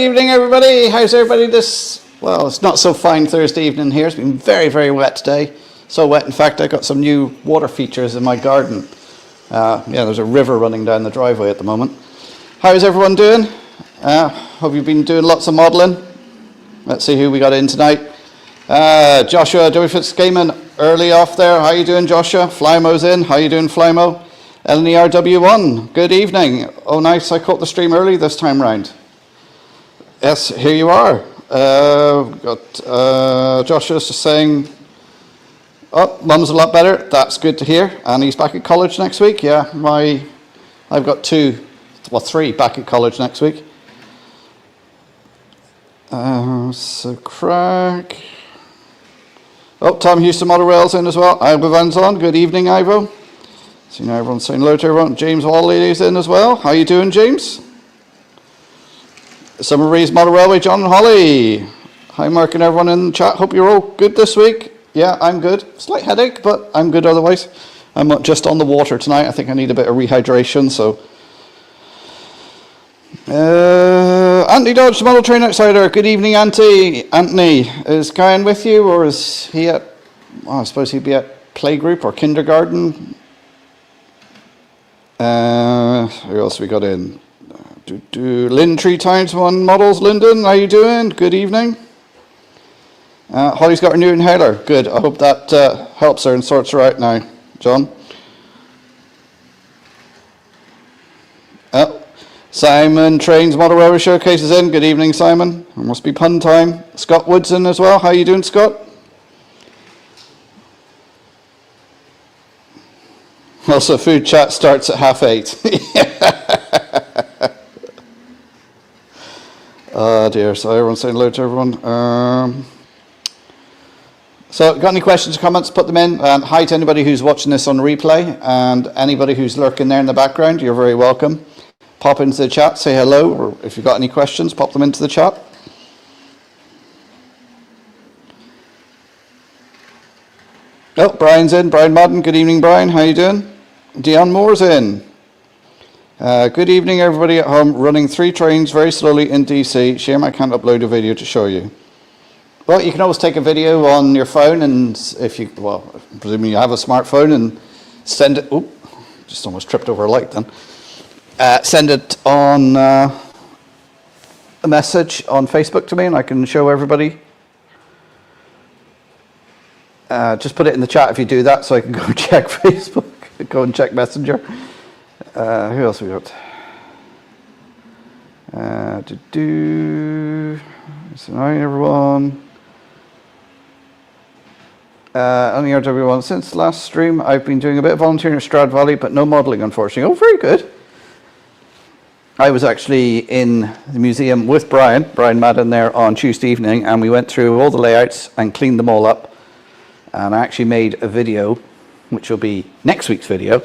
evening, everybody. How's everybody this, well, it's not so fine Thursday evening here. It's been very, very wet today. So wet, in fact, I got some new water features in my garden. Yeah, there's a river running down the driveway at the moment. How's everyone doing? Hope you've been doing lots of modelling. Let's see who we got in tonight. Joshua Joey Fitzgamen early off there. How you doing, Joshua? Flymo's in. How you doing, Flymo? LNERW1, good evening. Oh, nice, I caught the stream early this time round. Yes, here you are. Joshua's just saying, oh, Mum's a lot better. That's good to hear. And he's back at college next week. Yeah, I've got three back at college next week. So craic. Oh, Tom Houston Model Rail's in as well. Ivo Van's on. Good evening, Ivo. So now everyone's saying hello to everyone. James Wally is in as well. How you doing, James? Summer Breeze Model Railway, John and Holly. Hi, Mark and everyone in the chat. Hope you're all good this week. Yeah, I'm good. Slight headache, but I'm good otherwise. I'm just on the water tonight. I think I need a bit of rehydration, so. Anthony Dodge, the Model Train Outsider. Good evening, Anthony. Is Kyan with you, or is he at, well, I suppose he'd be at playgroup or kindergarten? Who else we got in? Lynn Tree Times 1 Models. Lyndon, how you doing? Good evening. Holly's got her new inhaler. Good. I hope that helps her and sorts her out now. John? Simon Trains Model Railway Showcase is in. Good evening, Simon. It must be pun time. Scott Woods in as well. How you doing, Scott? Also, food chat starts at 8:30. Oh dear, so everyone's saying hello to everyone. So, got any questions or comments, put them in. Hi to anybody who's watching this on replay, and anybody who's lurking there in the background, you're very welcome. Pop into the chat, say hello, or if you've got any questions, pop them into the chat. Oh, Brian's in, Brian Madden. Good evening, Brian. How you doing? Dion Moore's in. Good evening, everybody at home. Running 3 trains very slowly in DC. Shame I can't upload a video to show you. Well, you can always take a video on your phone, and if you, well, presuming you have a smartphone, and send it. Oop, just almost tripped over a light then. Send it on a message on Facebook to me, and I can show everybody. Just put it in the chat if you do that, so I can go check Facebook, go and check Messenger. Who else we got? So hi everyone. Only everyone. Since last stream, I've been doing a bit of volunteering at Stroud Valley, but no modelling, unfortunately. Oh, very good. I was actually in the museum with Brian Madden there on Tuesday evening, and we went through all the layouts and cleaned them all up. And I actually made a video, which will be next week's video,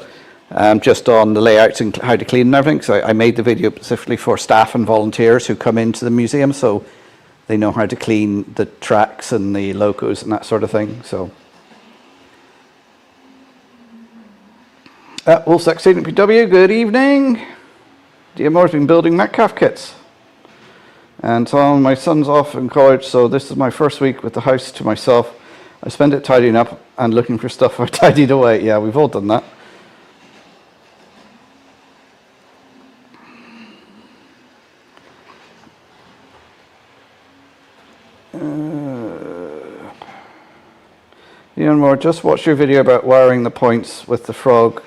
just on the layouts and how to clean and everything. So I made the video specifically for staff and volunteers who come into the museum, so they know how to clean the tracks and the locos and that sort of thing. So, Wolfsack Student PW, good evening. DMR's been building Metcalf kits. And Tom, my son's off in college, so this is my first week with the house to myself. I spend it tidying up and looking for stuff I tidied away. Yeah, we've all done that. Ian Moore, just watched your video about wiring the points with the frog.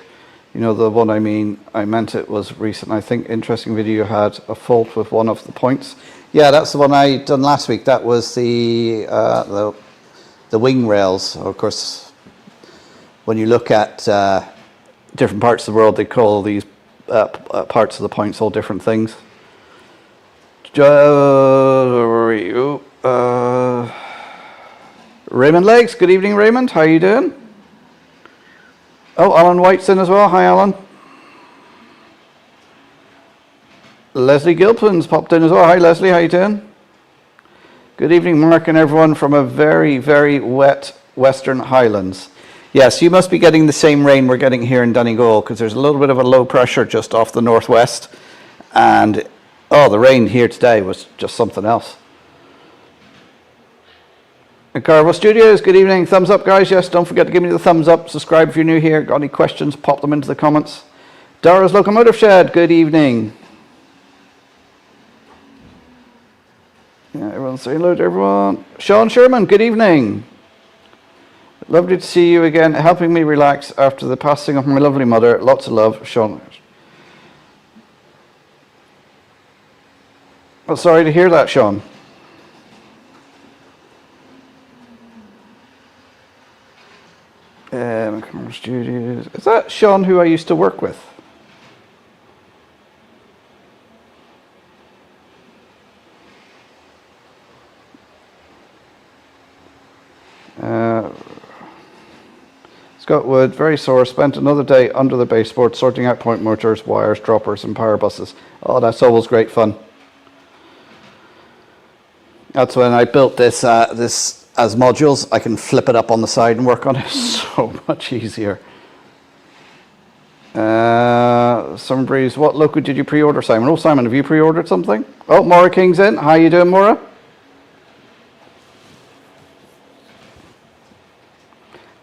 You know the one I mean. I meant it was recent. I think interesting video you had a fault with one of the points. Yeah, that's the one I done last week. That was the wing rails. Of course, when you look at different parts of the world, they call these parts of the points all different things. Raymond Legs, good evening, Raymond. How are you doing? Oh, Alan White's in as well. Hi, Alan. Leslie Gilpin's popped in as well. Hi, Leslie. How you doing? Good evening, Mark and everyone from a very, very wet Western Highlands. Yes, you must be getting the same rain we're getting here in Donegal, because there's a little bit of a low pressure just off the northwest, and Oh, the rain here today was just something else. Carvo Studios, good evening. Thumbs up, guys. Yes, don't forget to give me the thumbs up. Subscribe if you're new here. Got any questions, pop them into the comments. Dara's Locomotive Shed, good evening. Yeah, everyone's saying hello to everyone. Sean Sherman, good evening. Lovely to see you again, helping me relax after the passing of my lovely mother. Lots of love, Sean. Well, sorry to hear that, Sean. Studios. Is that Sean who I used to work with? Scott Wood, very sore, spent another day under the baseboard sorting out point motors, wires, droppers and power buses. Oh, that's always great fun. That's when I built this as modules. I can flip it up on the side and work on it. So much easier. Summer Breeze, what loco did you pre-order, Simon? Oh, Simon, have you pre-ordered something? Oh, Maura King's in. How you doing, Maura?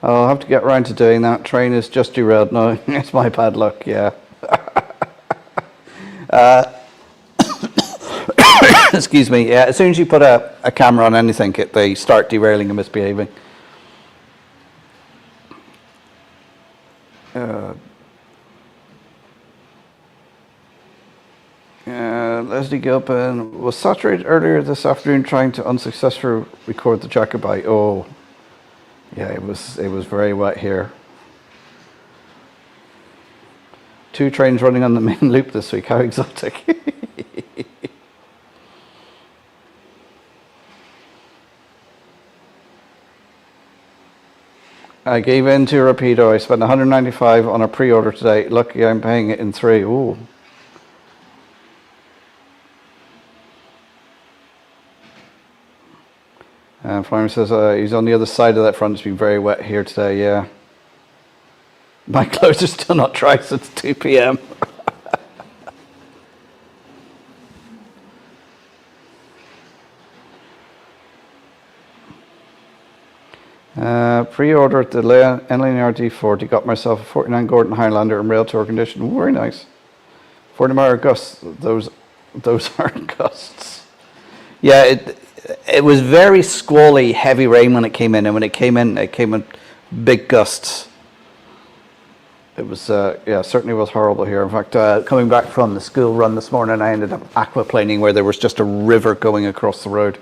I'll have to get around to doing that. Train is just derailed. No, it's my bad luck, yeah. Excuse me. Yeah, as soon as you put a camera on anything, they start derailing and misbehaving. Leslie Gilpin was saturated earlier this afternoon trying to unsuccessfully record the Jacobite. Oh, yeah, it was very wet here. 2 trains running on the main loop this week. How exotic. I gave in to a Rapido. I spent 195 on a pre-order today. Lucky I'm paying it in 3. Ooh. Farmer says he's on the other side of that front. It's been very wet here today, yeah. My clothes are still not dry since 2 p.m. Pre-ordered the NLNR D40. Got myself a 49 Gordon Highlander in rail tour condition. Ooh, very nice. 40 mile gusts. Those aren't gusts. Yeah, it was very squally, heavy rain when it came in, and when it came in big gusts. It was, yeah, certainly was horrible here. In fact, coming back from the school run this morning, I ended up aquaplaning where there was just a river going across the road.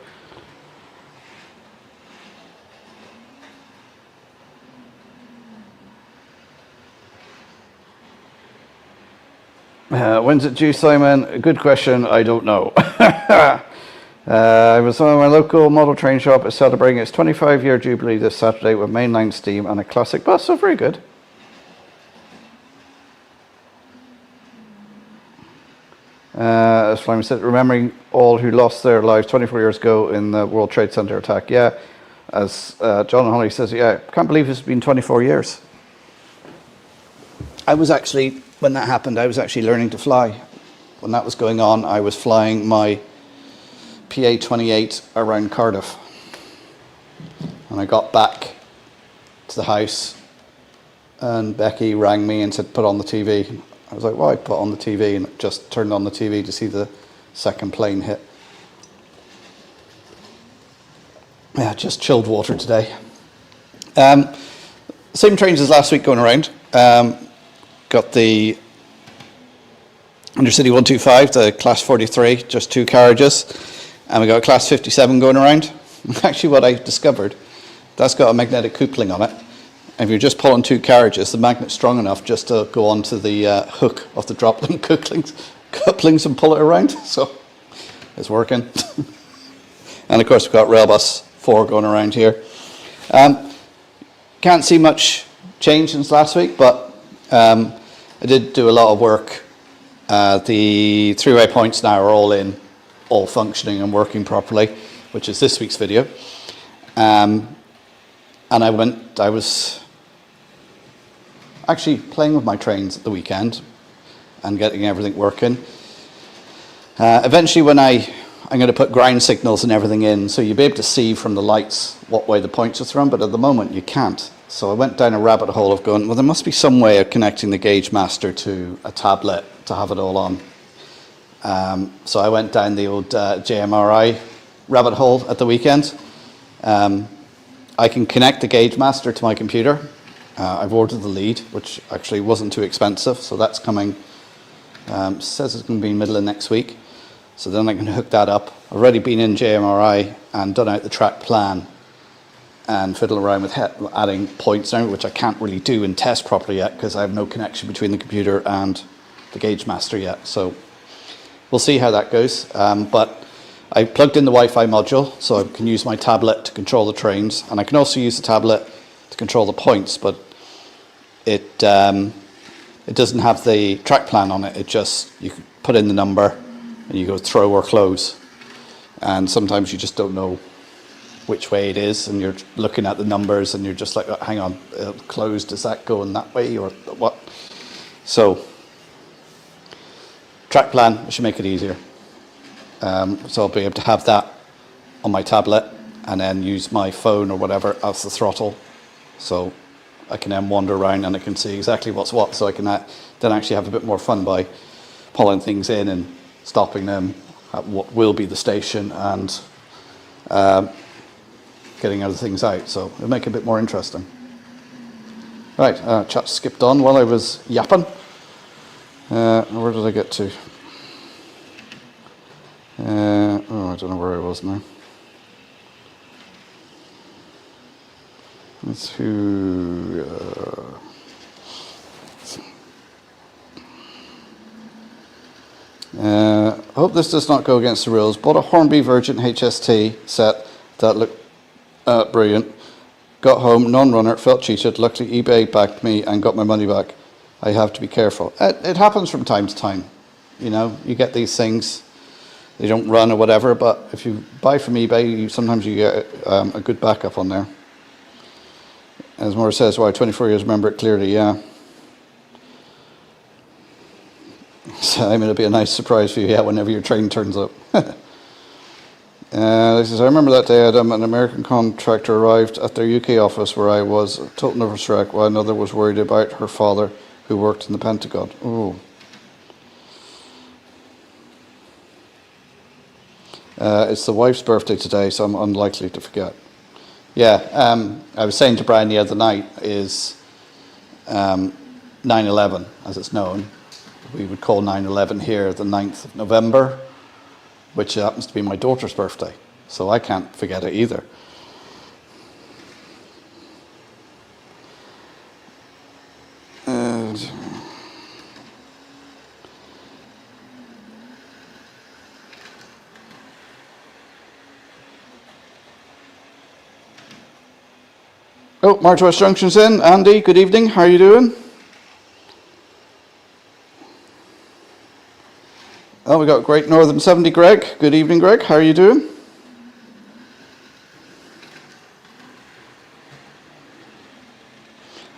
When's it due, Simon? Good question. I don't know. I was on my local model train shop is celebrating its 25-year jubilee this Saturday with mainline steam and a classic bus. So very good. As Flyman said, remembering all who lost their lives 24 years ago in the World Trade Center attack. Yeah, as John Holly says, yeah, can't believe it's been 24 years. I was actually, when that happened, I was actually learning to fly. When that was going on, I was flying my PA-28 around Cardiff. And I got back to the house and Becky rang me and said, put on the TV. I was like, well, I put on the TV and just turned on the TV to see the second plane hit. Yeah, just chilled water today. Same trains as last week going around. Got the Undercity 125, the Class 43, just 2 carriages. And we got a Class 57 going around. Actually, what I discovered, that's got a magnetic coupling on it. And if you're just pulling 2 carriages, the magnet's strong enough just to go onto the hook of the drop link couplings and pull it around. So it's working. And of course, we've got Railbus 4 going around here. Can't see much change since last week, but I did do a lot of work. The 3-way points now are all in, all functioning and working properly, which is this week's video. And I was actually playing with my trains at the weekend and getting everything working. Eventually when I'm going to put ground signals and everything in, so you'll be able to see from the lights what way the points are thrown, but at the moment you can't. So I went down a rabbit hole of going, well, there must be some way of connecting the gauge master to a tablet to have it all on. So I went down the old JMRI rabbit hole at the weekend. I can connect the gauge master to my computer. I've ordered the lead, which actually wasn't too expensive, so that's coming. Says it's going to be middle of next week. So then I can hook that up. I've already been in JMRI and done out the track plan and fiddle around with adding points now, which I can't really do and test properly yet because I have no connection between the computer and the gauge master yet. So we'll see how that goes. But I plugged in the Wi-Fi module, so I can use my tablet to control the trains, and I can also use the tablet to control the points, but it doesn't have the track plan on it. It just, you can put in the number and you go throw or close, and sometimes you just don't know which way it is, and you're looking at the numbers and you're just like, oh, hang on, close, does that go in that way or what? So track plan should make it easier. So I'll be able to have that on my tablet and then use my phone or whatever as the throttle, so I can then wander around and I can see exactly what's what, so I can then actually have a bit more fun by pulling things in and stopping them at what will be the station and getting other things out, so it'll make it a bit more interesting. Right, chat skipped on while I was yapping. Where did I get to? Oh, I don't know where I was now. Let's who. I hope this does not go against the rules. Bought a Hornby Virgin HST set that looked brilliant. Got home, non-runner, felt cheated. Luckily, eBay backed me and got my money back. I have to be careful. It happens from time to time. You know, you get these things. They don't run or whatever, but if you buy from eBay, sometimes you get a good backup on there. As Maura says, wow, 24 years, remember it clearly, yeah. So, I mean, it'll be a nice surprise for you, yeah, whenever your train turns up. This is, I remember that day an American contractor arrived at their UK office where I was, a total nervous wreck, while another was worried about her father who worked in the Pentagon. Oh. It's the wife's birthday today, so I'm unlikely to forget. Yeah, I was saying to Brian the other night is 9/11, as it's known. We would call 9/11 here the 9th of November, which happens to be my daughter's birthday, so I can't forget it either. Oh, March West Junction's in. Andy, good evening. How are you doing? Oh, we got Great Northern 70, Greg. Good evening, Greg. How are you doing?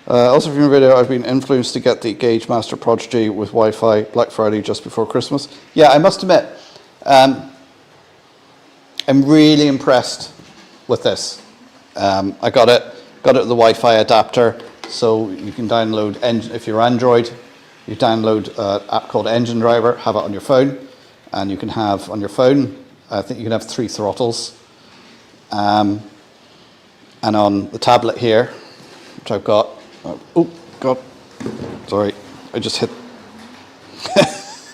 Also from your video, I've been influenced to get the Gauge Master Prodigy with Wi-Fi Black Friday just before Christmas. Yeah, I must admit, I'm really impressed with this. I got it with the Wi-Fi adapter, so you can download, if you're Android, you download an app called Engine Driver, have it on your phone, and you can have on your phone, I think you can have 3 throttles. And on the tablet here, which I've got, oh God, sorry, I just hit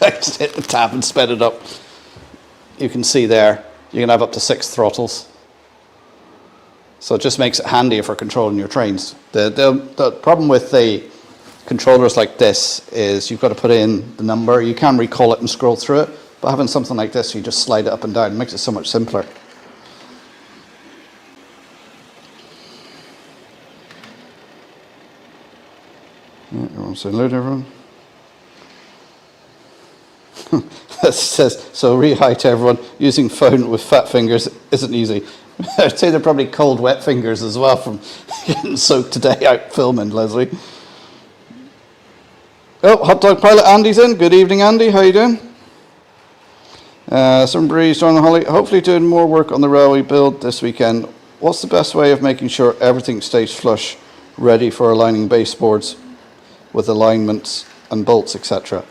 the tab and sped it up. You can see there, you can have up to 6 throttles. So it just makes it handier for controlling your trains. The problem with the controllers like this is you've got to put in the number. You can recall it and scroll through it, but having something like this, you just slide it up and down. It makes it so much simpler. Yeah, you want to say hello to everyone? That says, so re-hi to everyone, using phone with fat fingers isn't easy. I'd say they're probably cold, wet fingers as well from getting soaked today out filming, Leslie. Oh, Hot Dog Pilot Andy's in. Good evening, Andy. How you doing? Some breeze during the holiday. Hopefully doing more work on the railway build this weekend. What's the best way of making sure everything stays flush, ready for aligning baseboards with alignments and bolts, etc.?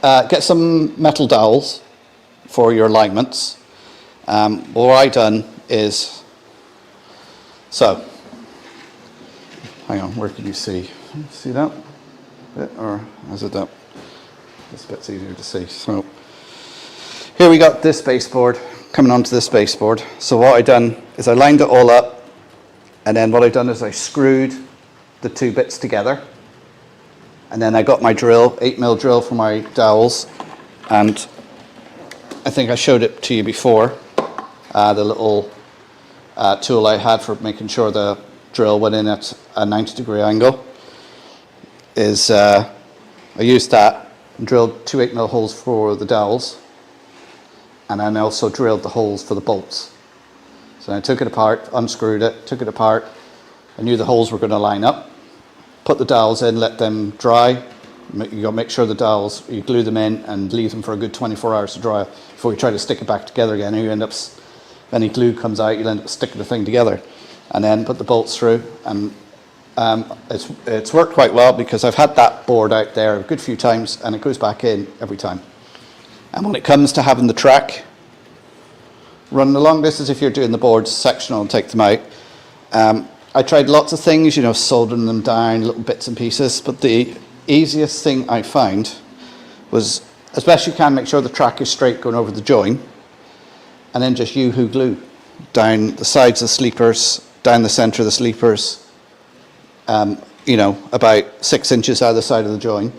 Get some metal dowels for your alignments. What I done is, so, hang on, where can you see? See that bit, or is it that? This bit's easier to see. So, here we got this baseboard coming onto this baseboard. So what I done is I lined it all up, and then what I done is I screwed the two bits together, and then I got my drill, 8mm drill for my dowels, and I think I showed it to you before, the little tool I had for making sure the drill went in at a 90-degree angle, is I used that and drilled two 8mm holes for the dowels, and then I also drilled the holes for the bolts. So I took it apart, unscrewed it, took it apart. I knew the holes were going to line up. Put the dowels in, let them dry. You got to make sure the dowels, you glue them in and leave them for a good 24 hours to dry before you try to stick it back together again. And you end up, any glue comes out, you'll end up sticking the thing together. And then put the bolts through, and it's worked quite well because I've had that board out there a good few times and it goes back in every time. And when it comes to having the track running along, this is if you're doing the boards sectional and take them out. I tried lots of things, you know, soldering them down, little bits and pieces, but the easiest thing I found was, as best you can, make sure the track is straight going over the join, and then just U-hoo glue down the sides of the sleepers, down the centre of the sleepers, you know, about 6 inches either side of the join.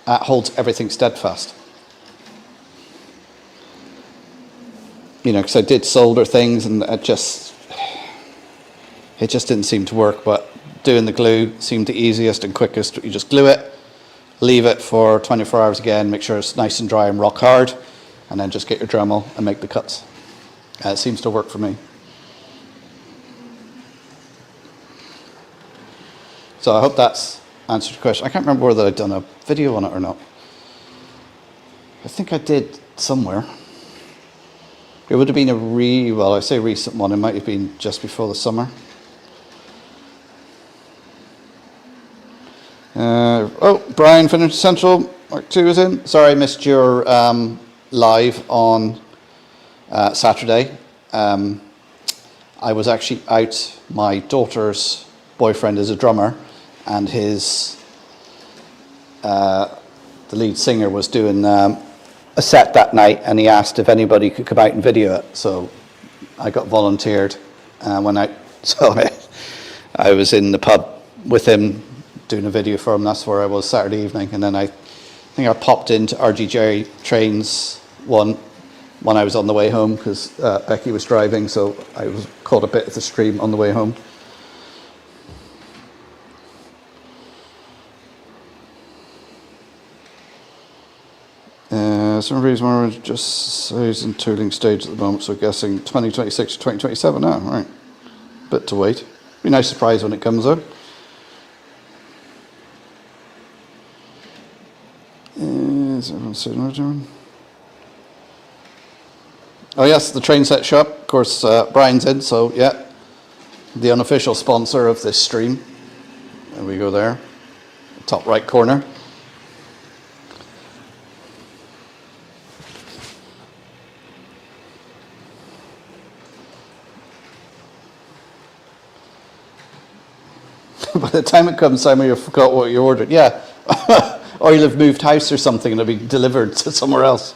That holds everything steadfast. You know, because I did solder things and it just didn't seem to work, but doing the glue seemed the easiest and quickest. You just glue it, leave it for 24 hours again, make sure it's nice and dry and rock hard, and then just get your Dremel and make the cuts. It seems to work for me. So I hope that's answered your question. I can't remember whether I'd done a video on it or not. I think I did somewhere. It would have been well, I say recent one, it might have been just before the summer. Oh, Brian, Finish Central, Mark 2 is in. Sorry I missed your live on Saturday. I was actually out, my daughter's boyfriend is a drummer, and his, the lead singer was doing a set that night, and he asked if anybody could come out and video it. So I got volunteered and went out. So I was in the pub with him doing a video for him. That's where I was Saturday evening. And then I think I popped into RGJ Trains one when I was on the way home because Becky was driving, so I was caught a bit of the stream on the way home. Some reason why we're just in tooling stage at the moment, so guessing 2026 to 2027 now, right. Bit to wait. Be a nice surprise when it comes though. Is everyone sitting what doing? Oh yes, the train set shop. Of course, Brian's in, so yeah. The unofficial sponsor of this stream. There we go there. Top right corner. By the time it comes time, you forgot what you ordered. Yeah. Or you'll have moved house or something and it'll be delivered to somewhere else.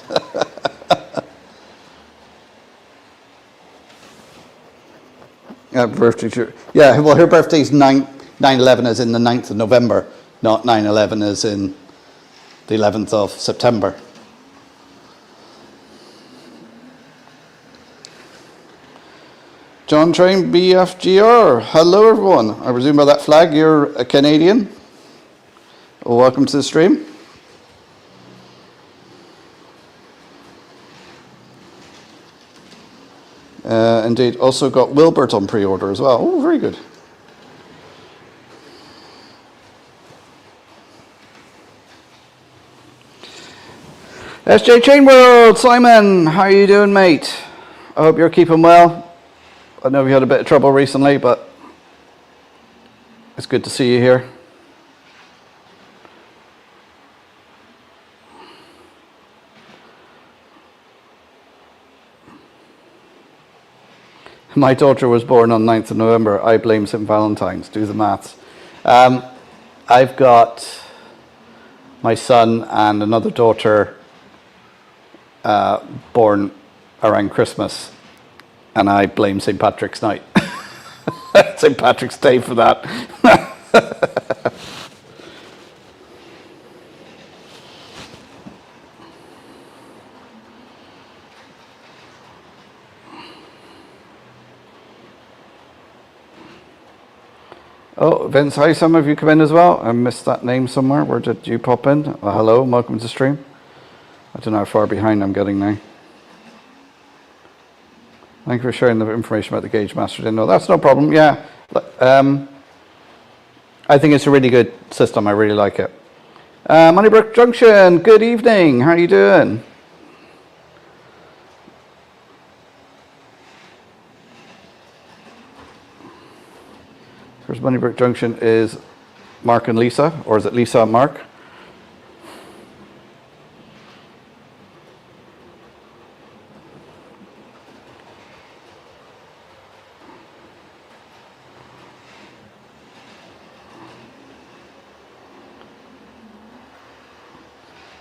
Yeah, birthday. Yeah, well, her birthday's 9/11 is in the 9th of November, not 9/11 is in the 11th of September. John Train BFGR. Hello, everyone. I presume by that flag you're a Canadian. Well, welcome to the stream. Indeed, also got Wilbert on pre-order as well. Oh, very good. SJ TrainWorld, Simon, how are you doing, mate? I hope you're keeping well. I know we had a bit of trouble recently, but it's good to see you here. My daughter was born on 9th of November. I blame St. Valentine's. Do the maths. I've got my son and another daughter born around Christmas, and I blame St. Patrick's night. St. Patrick's Day for that. Oh, Vince, hi, some of you come in as well. I missed that name somewhere. Where did you pop in? Hello, welcome to the stream. I don't know how far behind I'm getting now. Thank you for sharing the information about the Gauge Master. No, that's no problem. Yeah, I think it's a really good system. I really like it. Moneybrook Junction, good evening. How are you doing? First Moneybrook Junction is Mark and Lisa, or is it Lisa and Mark?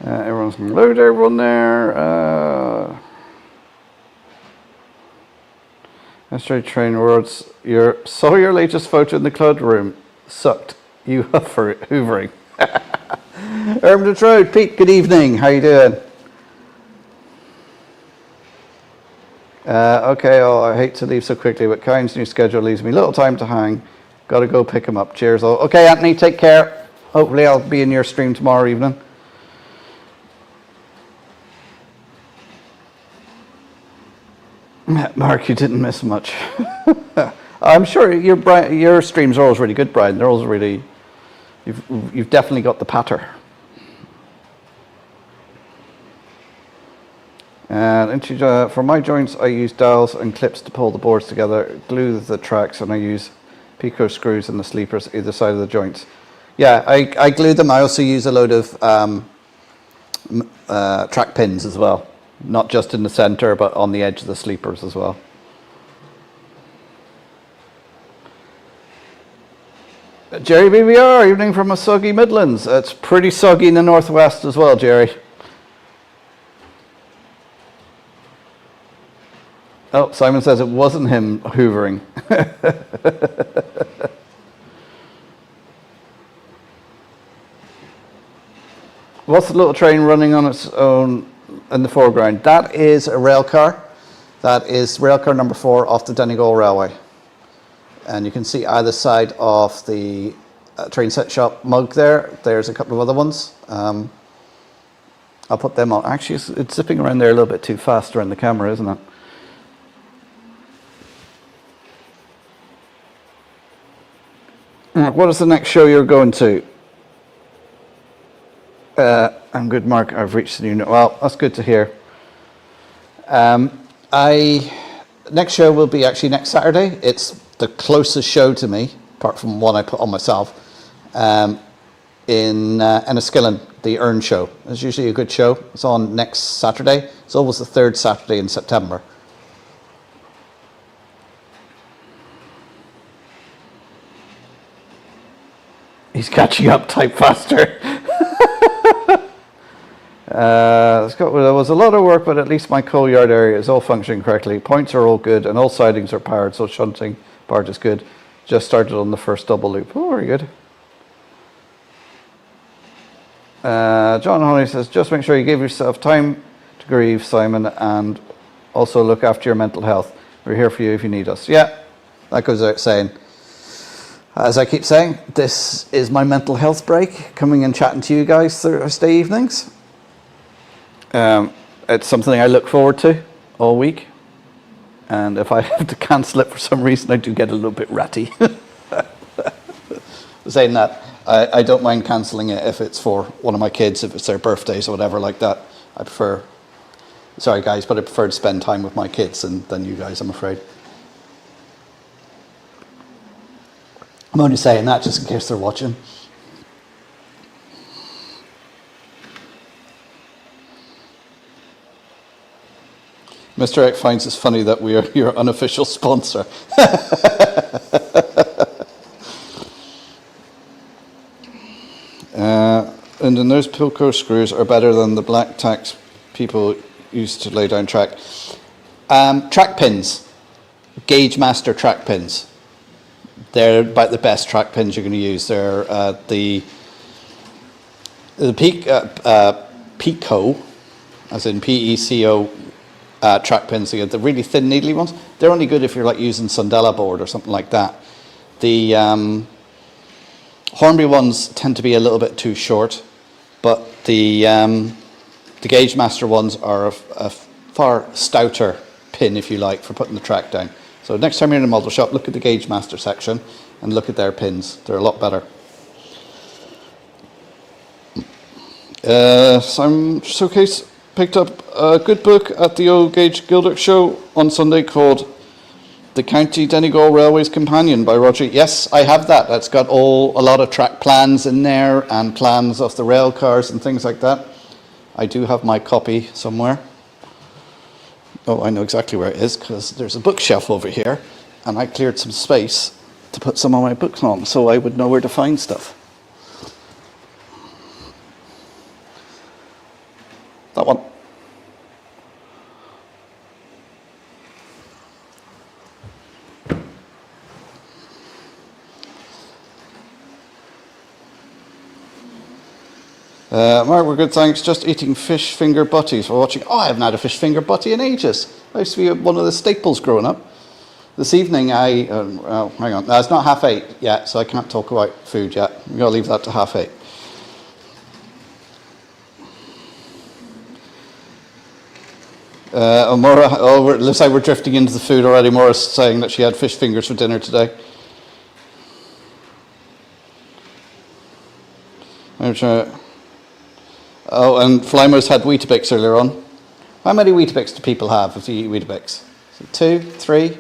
Everyone's going to load everyone there. SJ TrainWorld, saw your latest photo in the cloud room. Sucked. You hoovering. Hermitage Road, Pete, good evening. How you doing? Okay, I hate to leave so quickly, but Kyne's new schedule leaves me little time to hang. Got to go pick him up. Cheers. Okay, Anthony, take care. Hopefully I'll be in your stream tomorrow evening. Mark, you didn't miss much. I'm sure your streams are always really good, Brian. They're always really, you've definitely got the patter. And for my joints, I use dowels and clips to pull the boards together, glue the tracks, and I use pico screws in the sleepers either side of the joints. Yeah, I glue them. I also use a load of track pins as well. Not just in the center, but on the edge of the sleepers as well. Jerry BBR, evening from a soggy Midlands. It's pretty soggy in the northwest as well, Jerry. Oh, Simon says it wasn't him hoovering. What's the little train running on its own in the foreground? That is a rail car. That is rail car number 4 off the Donegal Railway. And you can see either side of the train set shop mug there. There's a couple of other ones. I'll put them on. Actually, it's zipping around there a little bit too fast around the camera, isn't it? What is the next show you're going to? I'm good, Mark. I've reached the new. Well, that's good to hear. Next show will be actually next Saturday. It's the closest show to me, apart from one I put on myself, in Enniskillen, the Earn Show. It's usually a good show. It's on next Saturday. It's always the 3rd Saturday in September. He's catching up, type faster. There was a lot of work, but at least my coal yard area is all functioning correctly. Points are all good, and all sidings are powered, so shunting part is good. Just started on the first double loop. Oh, very good. John Honey says, just make sure you give yourself time to grieve, Simon, and also look after your mental health. We're here for you if you need us. Yeah, that goes without saying. As I keep saying, this is my mental health break, coming and chatting to you guys Thursday evenings. It's something I look forward to all week, and if I have to cancel it for some reason, I do get a little bit ratty. Saying that, I don't mind cancelling it if it's for one of my kids, if it's their birthdays or whatever like that. I prefer, sorry guys, but I prefer to spend time with my kids than you guys, I'm afraid. I'm only saying that just in case they're watching. Mr. X finds it funny that we are your unofficial sponsor. And the nose Pilco screws are better than the black tacks people used to lay down track. Track pins, Gauge Master track pins. They're about the best track pins you're going to use. They're the Pico, as in PECO, track pins. The really thin needly ones. They're only good if you're like using Sundella board or something like that. The Hornby ones tend to be a little bit too short, but the Gauge Master ones are a far stouter pin, if you like, for putting the track down. So next time you're in a model shop, look at the Gauge Master section and look at their pins. They're a lot better. Simon Showcase picked up a good book at the Old Gauge Gildock show on Sunday called The County Donegal Railways Companion by Roger. Yes, I have that. That's got a lot of track plans in there and plans of the rail cars and things like that. I do have my copy somewhere. Oh, I know exactly where it is because there's a bookshelf over here and I cleared some space to put some of my books on so I would know where to find stuff. That one. Mark, we're good, thanks. Just eating fish finger butties while watching. Oh, I haven't had a fish finger butty in ages. I used to be one of the staples growing up. This evening hang on. No, it's not 8:30 yet, so I can't talk about food yet. We've got to leave that to 8:30. Maura, it looks like we're drifting into the food already. Maura's saying that she had fish fingers for dinner today. I'm trying. Oh, and Flymo's had Weetabix earlier on. How many Weetabix do people have if you eat Weetabix? 2, 3?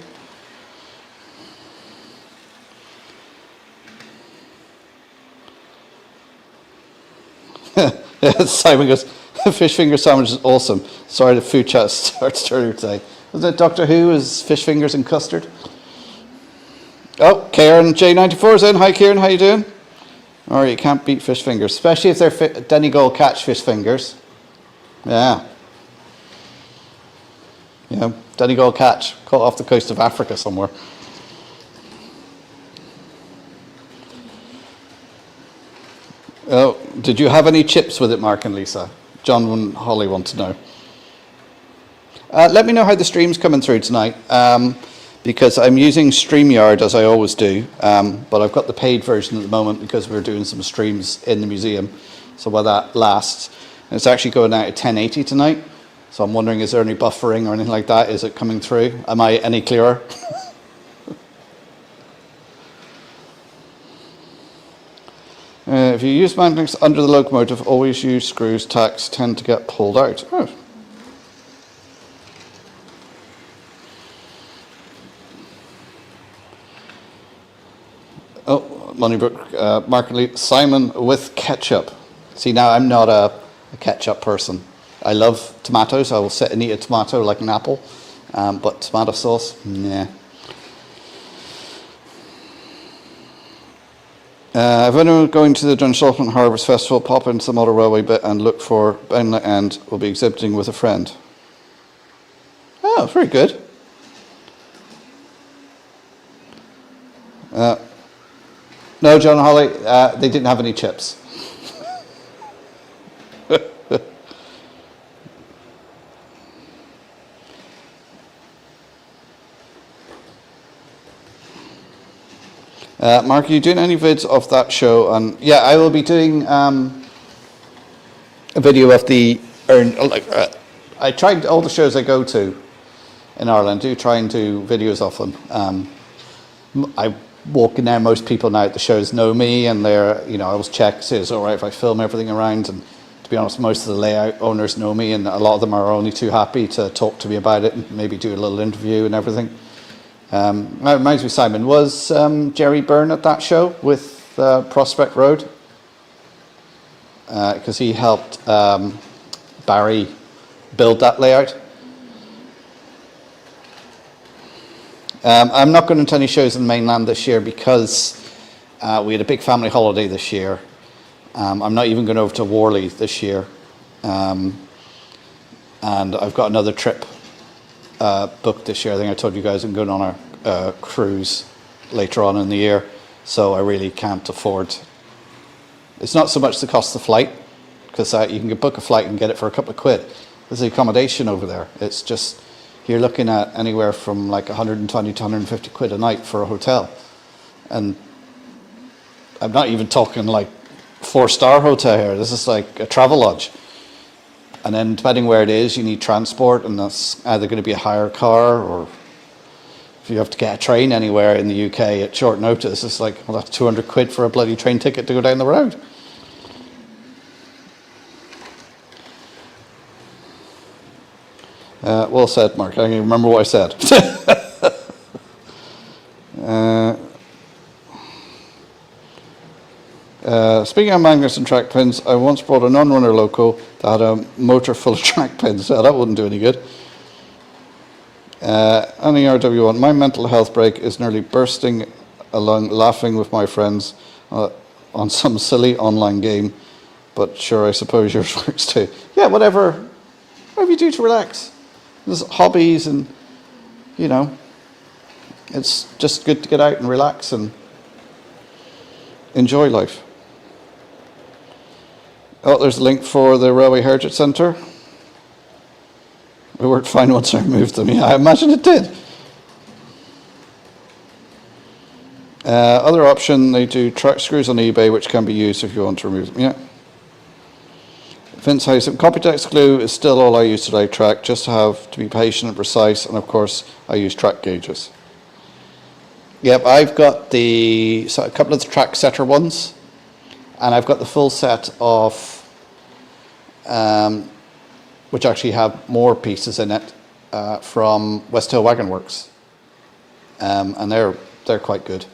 Simon goes, fish finger sandwich is awesome. Sorry, the food chat starts earlier today. Wasn't it Doctor Who is fish fingers and custard? Oh, Karen J94 is in. Hi Kieran, how you doing? Or you can't beat fish fingers, especially if they're Donegal catch fish fingers. Yeah. Yeah, Donegal catch, caught off the coast of Africa somewhere. Oh, did you have any chips with it, Mark and Lisa? John and Holly want to know. Let me know how the stream's coming through tonight, because I'm using StreamYard as I always do, but I've got the paid version at the moment because we're doing some streams in the museum, so while that lasts, and it's actually going out at 1080 tonight, so I'm wondering, is there any buffering or anything like that? Is it coming through? Am I any clearer? If you use magnets under the locomotive, always use screws. Tacks tend to get pulled out. Oh, Moneybrook, Mark Lee, Simon with ketchup. See, now I'm not a ketchup person. I love tomatoes. I will sit and eat a tomato like an apple, but tomato sauce, nah. If anyone going to the Dunshaughlin Harvest Festival, pop into the Model Railway bit and look for Ben and will be exhibiting with a friend. Oh, very good. No, John and Holly, they didn't have any chips. Mark, are you doing any vids of that show? And yeah, I will be doing a video of the. I tried all the shows I go to in Ireland. Do try and do videos of them. I walk in there. Most people now at the shows know me, and they're, I always check, see it's all right if I film everything around, and to be honest, most of the layout owners know me, and a lot of them are only too happy to talk to me about it and maybe do a little interview and everything. That reminds me, Simon, was Jerry Byrne at that show with Prospect Road? Because he helped Barry build that layout. I'm not going to any shows in the mainland this year because we had a big family holiday this year. I'm not even going over to Worley this year. And I've got another trip booked this year. I think I told you guys I'm going on a cruise later on in the year. So I really can't afford. It's not so much the cost of the flight, because you can book a flight and get it for a couple of quid. There's the accommodation over there. It's just, you're looking at anywhere from like 120 to 150 quid a night for a hotel. And I'm not even talking like 4-star hotel here. This is like a travel lodge. And then depending where it is, you need transport, and that's either going to be a hire car, or if you have to get a train anywhere in the UK at short notice, it's like, well, that's 200 quid for a bloody train ticket to go down the road. Well said, Mark. I can remember what I said. Speaking of magnets and track pins, I once bought a non-runner loco that had a motor full of track pins. So that wouldn't do any good. Annie RW1, my mental health break is nearly bursting along laughing with my friends on some silly online game. But sure, I suppose yours works too. Yeah, whatever you do to relax. There's hobbies, and you know, it's just good to get out and relax and enjoy life. Oh, there's a link for the Railway Heritage Centre. It worked fine once I removed them. Yeah, I imagine it did. Other option, they do track screws on eBay, which can be used if you want to remove them. Yeah. Vince Haysom, Computex glue is still all I use to lay track, just have to be patient and precise, and of course I use track gauges. Yep, I've got a couple of the track setter ones, and I've got the full set of, which actually have more pieces in it, from West Hill Wagon Works, and they're quite good.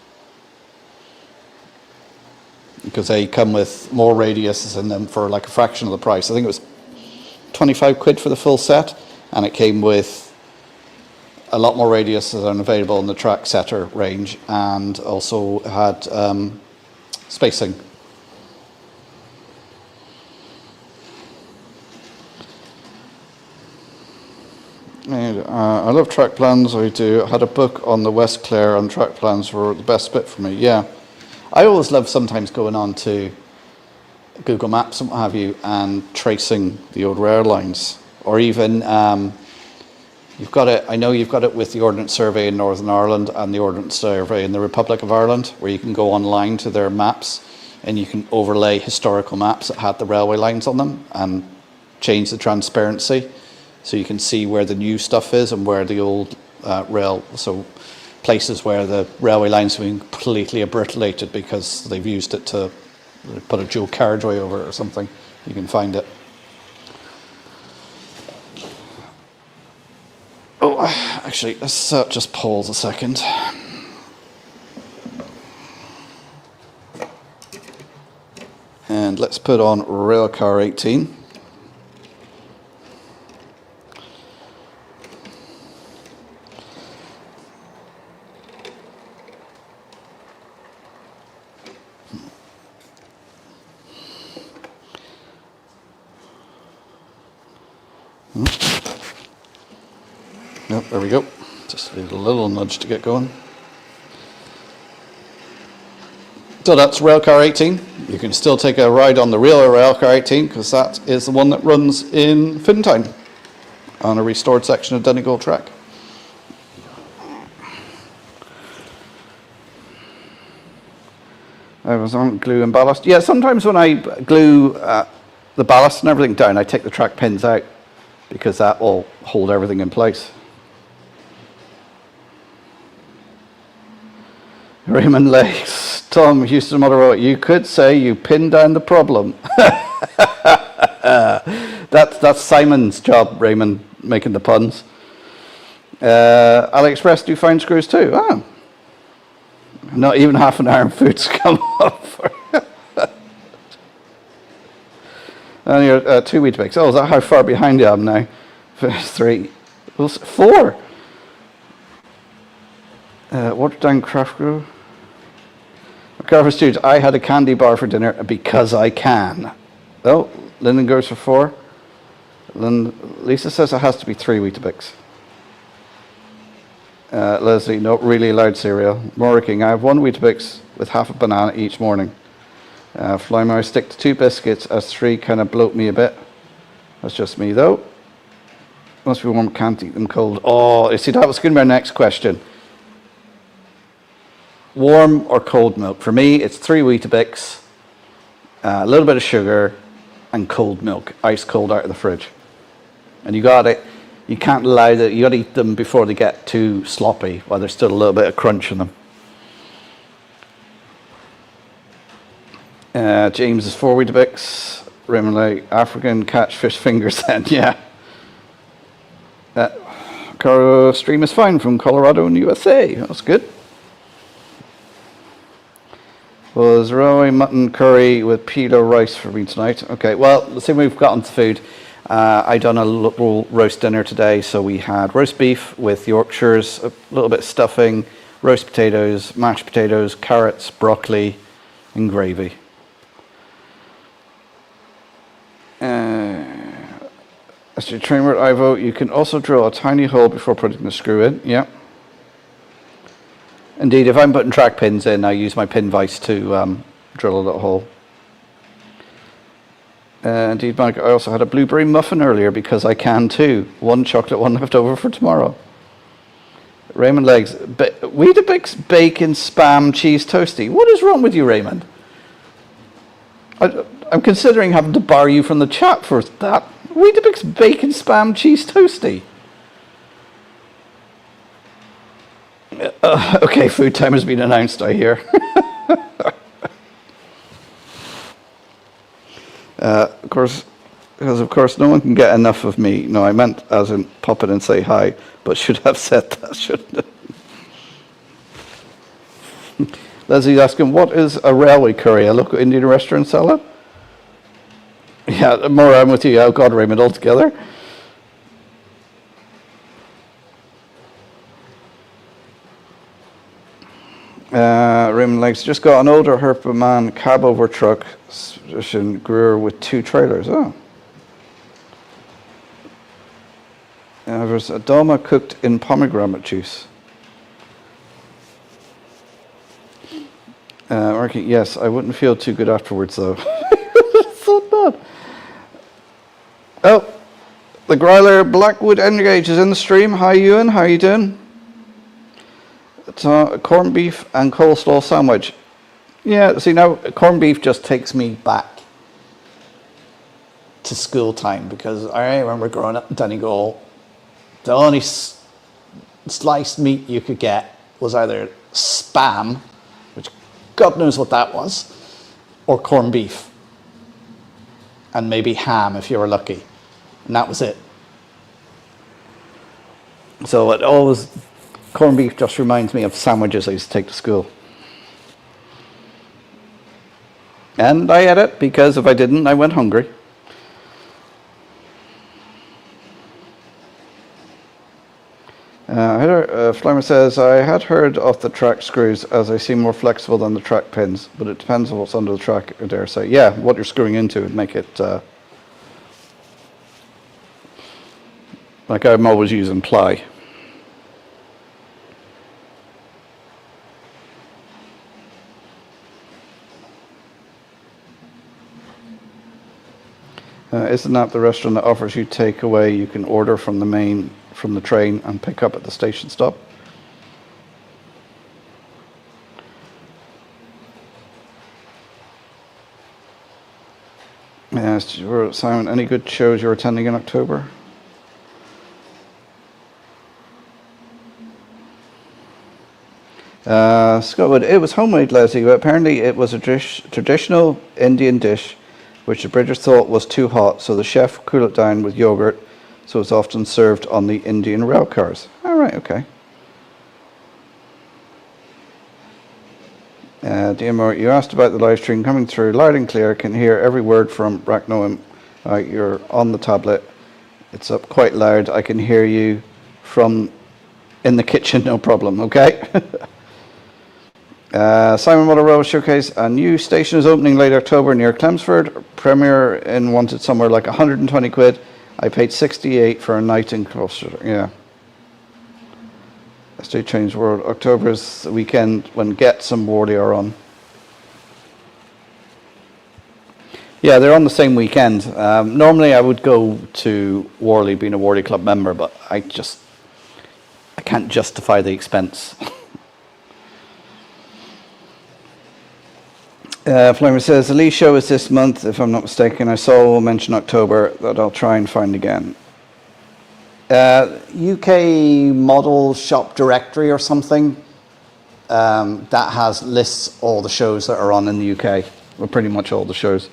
Because they come with more radiuses in them for like a fraction of the price. I think it was 25 quid for the full set, and it came with a lot more radiuses than available in the track setter range, and also had spacing. And, I love track plans. I do. I had a book on the West Clare, and track plans were the best bit for me. Yeah. I always love sometimes going on to Google Maps and what have you and tracing the old rail lines, or even you've got it. I know you've got it with the Ordnance Survey in Northern Ireland and the Ordnance Survey in the Republic of Ireland, where you can go online to their maps and you can overlay historical maps that had the railway lines on them and change the transparency, so you can see where the new stuff is and where the old rail. So places where the railway lines have been completely obliterated because they've used it to put a dual carriageway over it or something. You can find it. Oh, actually, let's just pause a second. And let's put on Railcar 18. Yep, there we go. Just need a little nudge to get going. So that's Railcar 18. You can still take a ride on the real Railcar 18 because that is the one that runs in Fintown on a restored section of Donegal track. I was on glue and ballast. Yeah, sometimes when I glue the ballast and everything down, I take the track pins out because that will hold everything in place. Raymond Lakes, Tom, Houston, Motorola, you could say you pinned down the problem. That's Simon's job, Raymond, making the puns. AliExpress do fine screws too. Oh. Not even half an hour in food's come up for and you're 2 Weetabix. Oh, is that how far behind you am now? 3. 4. Watered down craft brew. Carver Studios, I had a candy bar for dinner because I can. Oh, Lyndon goes for 4. Lisa says it has to be 3 Weetabix. Leslie, not really allowed cereal. Morking, I have 1 Weetabix with half a banana each morning. Flymer, I stick to 2 biscuits as 3 kind of bloat me a bit. That's just me though. Must be warm, can't eat them cold. Oh, you see, that was going to be our next question. Warm or cold milk? For me, it's 3 Weetabix, a little bit of sugar, and cold milk, ice cold out of the fridge. And you can't allow that. You got to eat them before they get too sloppy, while there's still a little bit of crunch in them. James is 4 Weetabix. Raymond like African catfish fingers. Then yeah. Caro stream is fine from Colorado and USA. That's good. Was raw mutton curry with pita rice for me tonight. Okay, well, let's see, we've got onto food. I done a little roast dinner today, so we had roast beef with Yorkshires, a little bit of stuffing, roast potatoes, mashed potatoes, carrots, broccoli, and gravy. As your TrainWorld Ivo, you can also drill a tiny hole before putting the screw in. Yeah. Indeed, if I'm putting track pins in, I use my pin vise to drill a little hole. Indeed, Mike, I also had a blueberry muffin earlier because I can too. 1 chocolate, 1 left over for tomorrow. Raymond Legs, Weetabix bacon spam cheese toasty. What is wrong with you, Raymond? I'm considering having to bar you from the chat for that. Weetabix bacon spam cheese toasty. Okay, food time has been announced, I hear. Of course, because of course no one can get enough of me. No, I meant as in pop in and say hi, but should have said that, shouldn't I? Leslie's asking, what is a railway curry? A local Indian restaurant seller? Yeah, more I'm with you. Oh God, Raymond, altogether. Raymond Legs just got an older Herperman cab over truck grewer with 2 trailers. Oh. There's a dolma cooked in pomegranate juice. Yes, I wouldn't feel too good afterwards though. So bad. Oh, the Growler Blackwood Engage is in the stream. Hi Ewan, how are you doing? It's a corned beef and coleslaw sandwich. Yeah, see now, corned beef just takes me back to school time because I remember growing up in Donegal, the only sliced meat you could get was either spam, which God knows what that was, or corned beef. And maybe ham if you were lucky. And that was it. So it always, corned beef just reminds me of sandwiches I used to take to school. And I ate it because if I didn't, I went hungry. Flamer says, I had heard of the track screws as they seem more flexible than the track pins, but it depends on what's under the track, I dare say. Yeah, what you're screwing into would make it, like I'm always using ply. Isn't that the restaurant that offers you takeaway? You can order from the train and pick up at the station stop? Yes, Simon, any good shows you're attending in October? Scotwood, it was homemade, Leslie, but apparently it was a traditional Indian dish which the British thought was too hot, so the chef would cool it down with yogurt, so it's often served on the Indian rail cars. All right, okay. DMR, you asked about the live stream coming through loud and clear. Can hear every word from Bracknell. You're on the tablet. It's up quite loud. I can hear you from in the kitchen, no problem. Okay. Simon Muller Road Showcase. A new station is opening late October near Chelmsford. Premier Inn wanted somewhere like 120 quid. I paid 68 for a night in Chelmsford. Yeah. Estate TrainWorld. October's the weekend when Getz and Worley are on. Yeah, they're on the same weekend. Normally I would go to Worley, being a Worley Club member, but I can't justify the expense. Flamer says, the Lee show is this month, if I'm not mistaken. I saw mention October, that I'll try and find again. UK model shop directory or something that has lists all the shows that are on in the UK, or pretty much all the shows.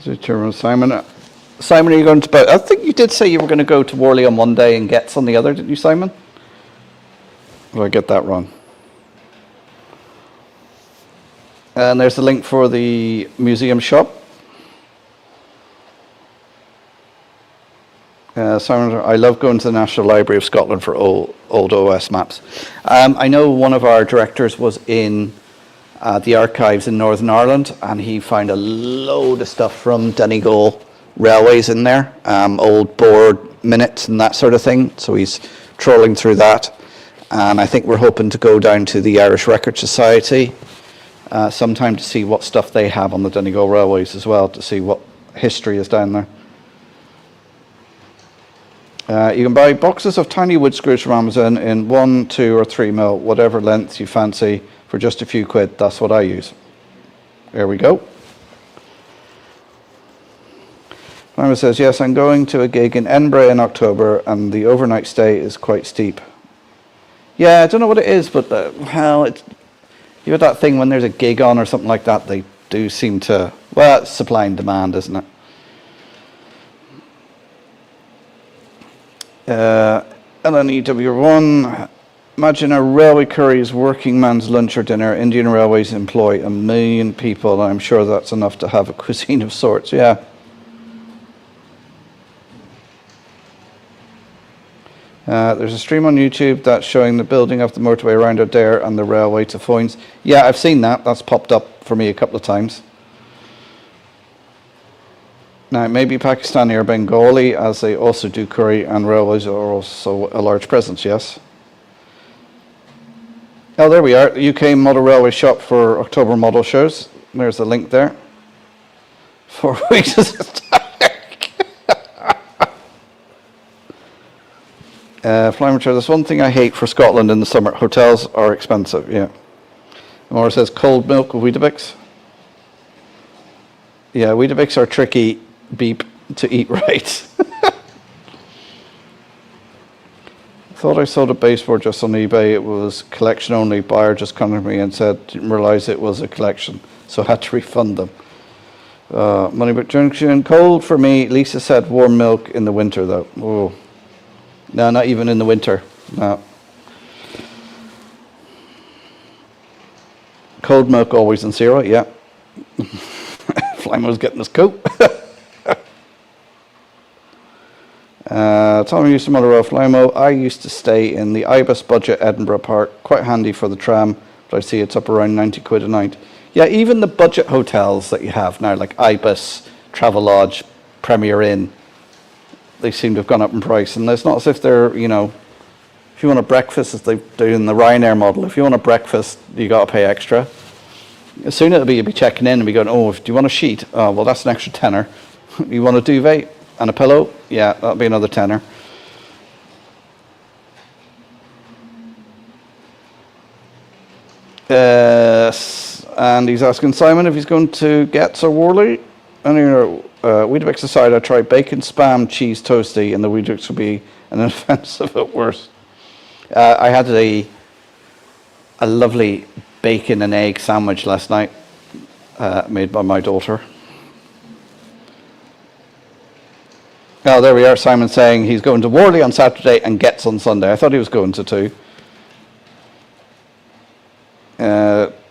Simon, are you going to? I think you did say you were going to go to Worley on one day and Getz on the other, didn't you, Simon? Or did I get that wrong? And there's the link for the museum shop. Simon, I love going to the National Library of Scotland for old OS maps. I know one of our directors was in the archives in Northern Ireland, and he found a load of stuff from Donegal Railways in there, old board minutes and that sort of thing. So he's trawling through that. And I think we're hoping to go down to the Irish Record Society sometime to see what stuff they have on the Donegal Railways as well, to see what history is down there. You can buy boxes of tiny wood screws from Amazon in 1, 2 or 3 mil, whatever length you fancy, for just a few quid. That's what I use. There we go. Mama says, yes, I'm going to a gig in Edinburgh in October, and the overnight stay is quite steep. Yeah, I don't know what it is, but well, you have that thing when there's a gig on or something like that, they do seem to, well, it's supply and demand, isn't it? LNEW1, imagine a railway curry's working man's lunch or dinner. Indian Railways employ 1 million people. I'm sure that's enough to have a cuisine of sorts. Yeah. There's a stream on YouTube that's showing the building of the motorway around Adair and the railway to Foynes. Yeah, I've seen that. That's popped up for me a couple of times. Now, maybe Pakistani or Bengali, as they also do curry, and railways are also a large presence, yes. Oh, there we are, the UK Model Railway Shop for October model shows. There's the link there. 4 weeks is Flymature, there's one thing I hate for Scotland in the summer. Hotels are expensive, yeah. Maura says cold milk with Weetabix. Yeah, Weetabix are tricky, beep, to eat right. I thought I sold a baseboard just on eBay. It was collection only. Buyer just contacted me and said, didn't realize it was a collection, so I had to refund them. Money but junction. Cold for me. Lisa said warm milk in the winter though. Oh. No, not even in the winter. No. Cold milk always in zero, yeah. Flymo's getting his coat. Tommy used to mother of Flymo. I used to stay in the Ibis Budget Edinburgh Park. Quite handy for the tram, but I see it's up around 90 quid a night. Yeah, even the budget hotels that you have now, like Ibis, Travelodge, Premier Inn, they seem to have gone up in price. And it's not as if they're, you know, if you want a breakfast, as they do in the Ryanair model, if you want a breakfast, you got to pay extra. Soon it'll be you'll be checking in and be going, oh, do you want a sheet? Oh, well, that's an extra tenner. You want a duvet and a pillow? Yeah, that'll be another tenner. And he's asking Simon if he's going to Getz or Worley. And you know, Weetabix aside, I tried bacon, spam, cheese, toasty, and the Weetabix would be an offensive at worst. I had a a lovely bacon and egg sandwich last night, made by my daughter. Oh, there we are. Simon saying he's going to Worley on Saturday and Getz on Sunday. I thought he was going to too.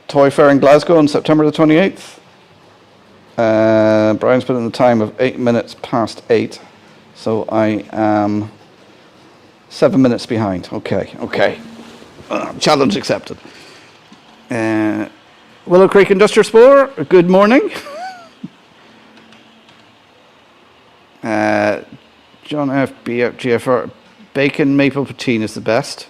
Toy Fair in Glasgow on September the 28th. Brian's put in the time of 8 minutes past 8. So I am 7 minutes behind. Okay. Challenge accepted. Willow Creek Industrial Sport, good morning. John F. GFR, bacon maple poutine is the best.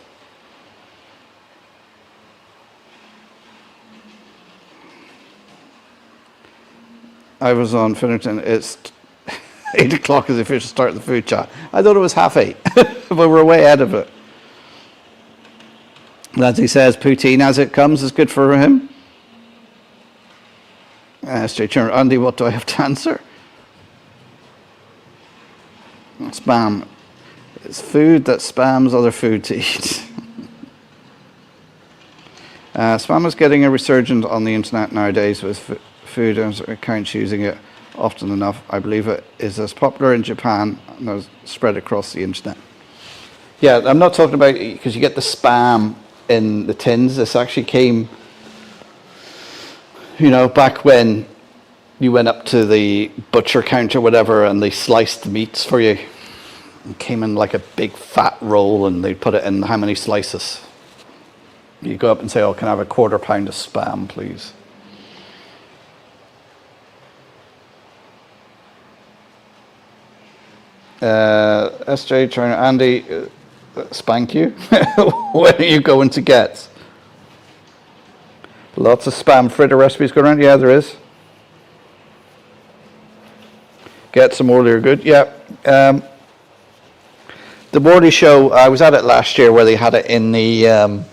I was on Finnerton, it's 8 o'clock as the official start of the food chat. I thought it was 8:30, but we're way ahead of it. Nancy says poutine as it comes is good for him. Straight turn, Andy, what do I have to answer? Spam. It's food that spams other food to eat. Spam is getting a resurgence on the internet nowadays with food accounts using it often enough. I believe it is as popular in Japan and has spread across the internet. Yeah, I'm not talking about, because you get the spam in the tins. This actually came, back when you went up to the butcher counter, whatever, and they sliced the meats for you. It came in like a big fat roll, and they put it in how many slices. You go up and say, "Oh, can I have a quarter pound of spam, please?" SJ Turner, Andy, spank you. When are you going to get? Lots of spam fritter recipes going around. Yeah, there is. Get some earlier good. Yeah. The Morley show, I was at it last year where they had it in the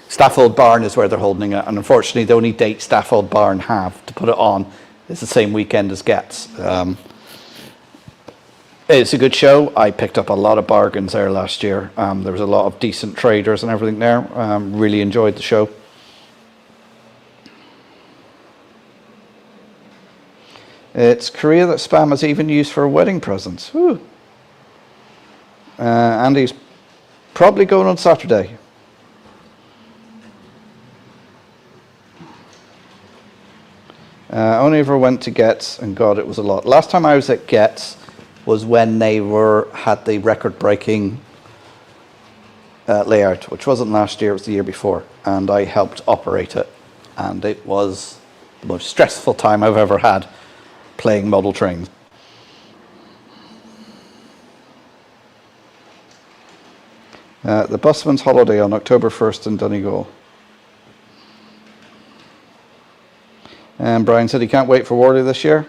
Staffold Barn is where they're holding it. And unfortunately, the only date Staffold Barn have to put it on is the same weekend as Getz. It's a good show. I picked up a lot of bargains there last year. There was a lot of decent traders and everything there. Really enjoyed the show. It's Korea that spam is even used for wedding presents. Woo. Andy's probably going on Saturday. Only ever went to Getz, and God, it was a lot. Last time I was at Getz was when they had the record-breaking layout, which wasn't last year, it was the year before, and I helped operate it, and it was the most stressful time I've ever had playing model trains. The busman's holiday on October 1st in Donegal. And Brian said he can't wait for Worley this year.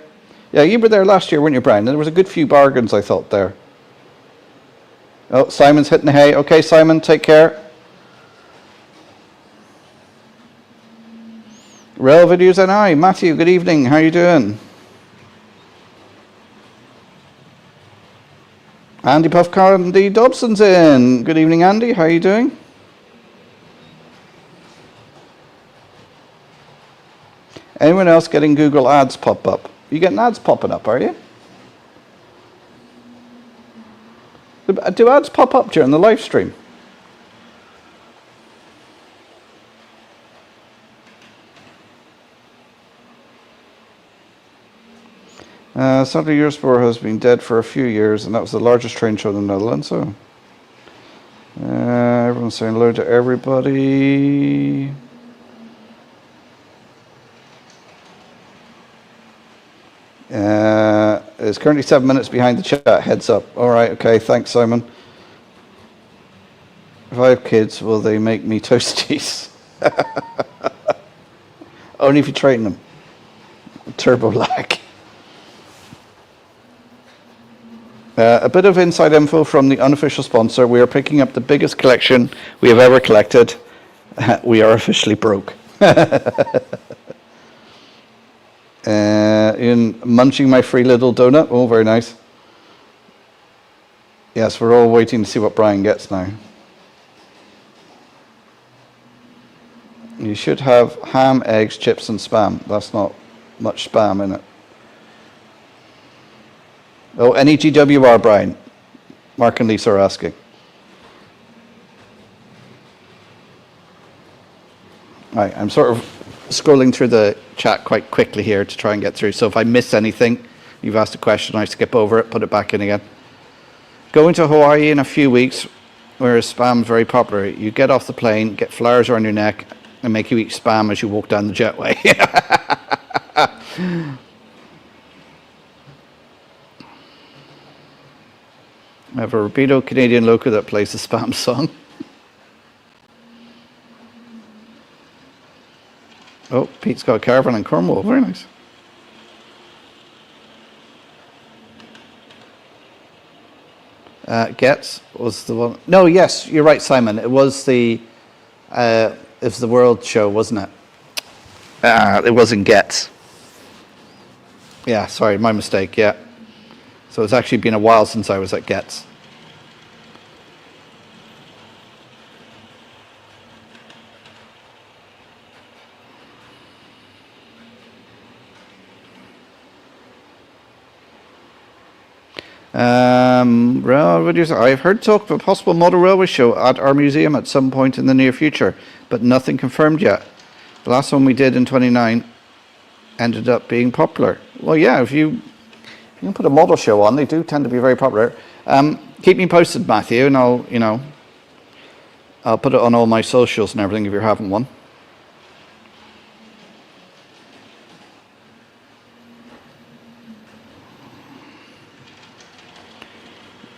Yeah, you were there last year, weren't you, Brian? There was a good few bargains, I thought, there. Oh, Simon's hitting the hay. Okay, Simon, take care. Rail Videos NI. Matthew, good evening. How are you doing? Andy Puffcandy Dobson's in. Good evening, Andy. How are you doing? Anyone else getting Google ads pop up? You getting ads popping up, are you? Do ads pop up during the live stream? Saturday Eurosport has been dead for a few years, and that was the largest train show in the Netherlands. So everyone's saying hello to everybody. It's currently 7 minutes behind the chat. Heads up. All right. Okay. Thanks, Simon. If I have kids, will they make me toasties? Only if you train them. Turbo lag. A bit of inside info from the unofficial sponsor. We are picking up the biggest collection we have ever collected. We are officially broke. In munching my free little donut. Oh, very nice. Yes, we're all waiting to see what Brian gets now. You should have ham, eggs, chips and spam. That's not much spam in it. Oh, any GWR, Brian? Mark and Lisa are asking. Right, I'm sort of scrolling through the chat quite quickly here to try and get through. So if I miss anything, you've asked a question, I skip over it, put it back in again. Going to Hawaii in a few weeks, where spam's very popular. You get off the plane, get flowers around your neck, and make you eat spam as you walk down the jetway. I have a Rapido Canadian local that plays the spam song. Oh, Pete's got a caravan in Cornwall. Very nice. Getz was the one. No, yes, you're right, Simon. It was the World show, wasn't it? It wasn't Getz. Yeah, sorry, my mistake. Yeah. So it's actually been a while since I was at Getz. What do you say? I've heard talk of a possible model railway show at our museum at some point in the near future, but nothing confirmed yet. The last one we did in 29 ended up being popular. Well, yeah, if you can put a model show on, they do tend to be very popular. Keep me posted, Matthew, and I'll put it on all my socials and everything if you're having one.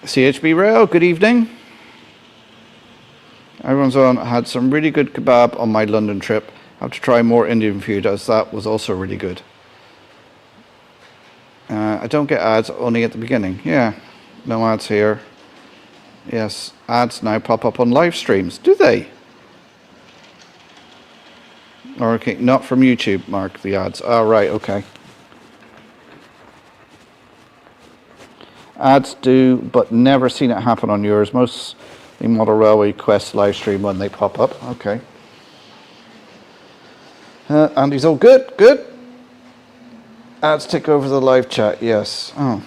CHB Rail, good evening. Everyone's on. I had some really good kebab on my London trip. I have to try more Indian food, as that was also really good. I don't get ads, only at the beginning. Yeah, no ads here. Yes, ads now pop up on live streams. Do they? Or, okay, not from YouTube, Mark, the ads. Oh, right, okay. Ads do, but never seen it happen on yours. Most the Model Railway Quest live stream when they pop up. Okay. Andy's all good, good. Ads tick over the live chat, yes. Oh.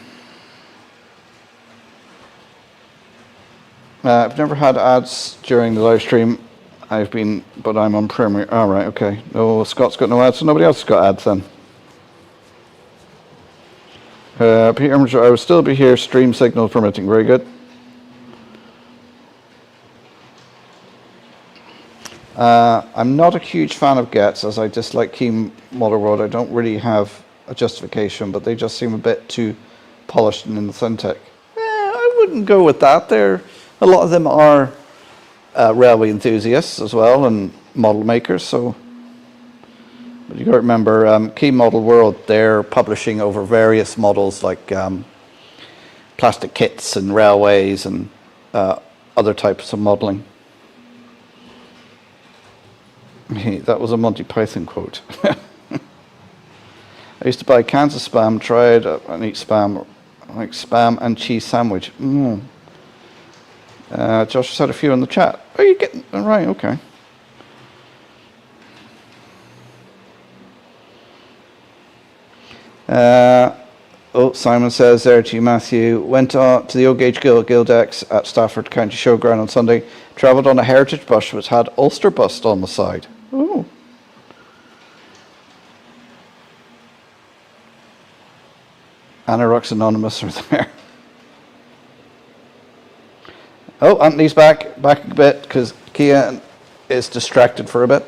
I've never had ads during the live stream. But I'm on Premier. All right, okay. No, Scott's got no ads, so nobody else has got ads then. Peter, I will still be here, stream signal permitting. Very good. I'm not a huge fan of Getz, as I dislike Key Model Road. I don't really have a justification, but they just seem a bit too polished and authentic. I wouldn't go with that. A lot of them are railway enthusiasts as well and model makers, so. But you got to remember, Key Model World, they're publishing over various models like plastic kits and railways and other types of modeling. That was a Monty Python quote. I used to buy cans of spam, try it and eat spam, like spam and cheese sandwich. Josh has had a few in the chat. Are you getting, right, okay. Simon says there to you, Matthew, went on to the Old Gauge Gildex at Stafford County Showground on Sunday, travelled on a heritage bus which had Ulster bust on the side. Ooh. Anorex Anonymous are there. Oh, Anthony's back a bit because Kia is distracted for a bit.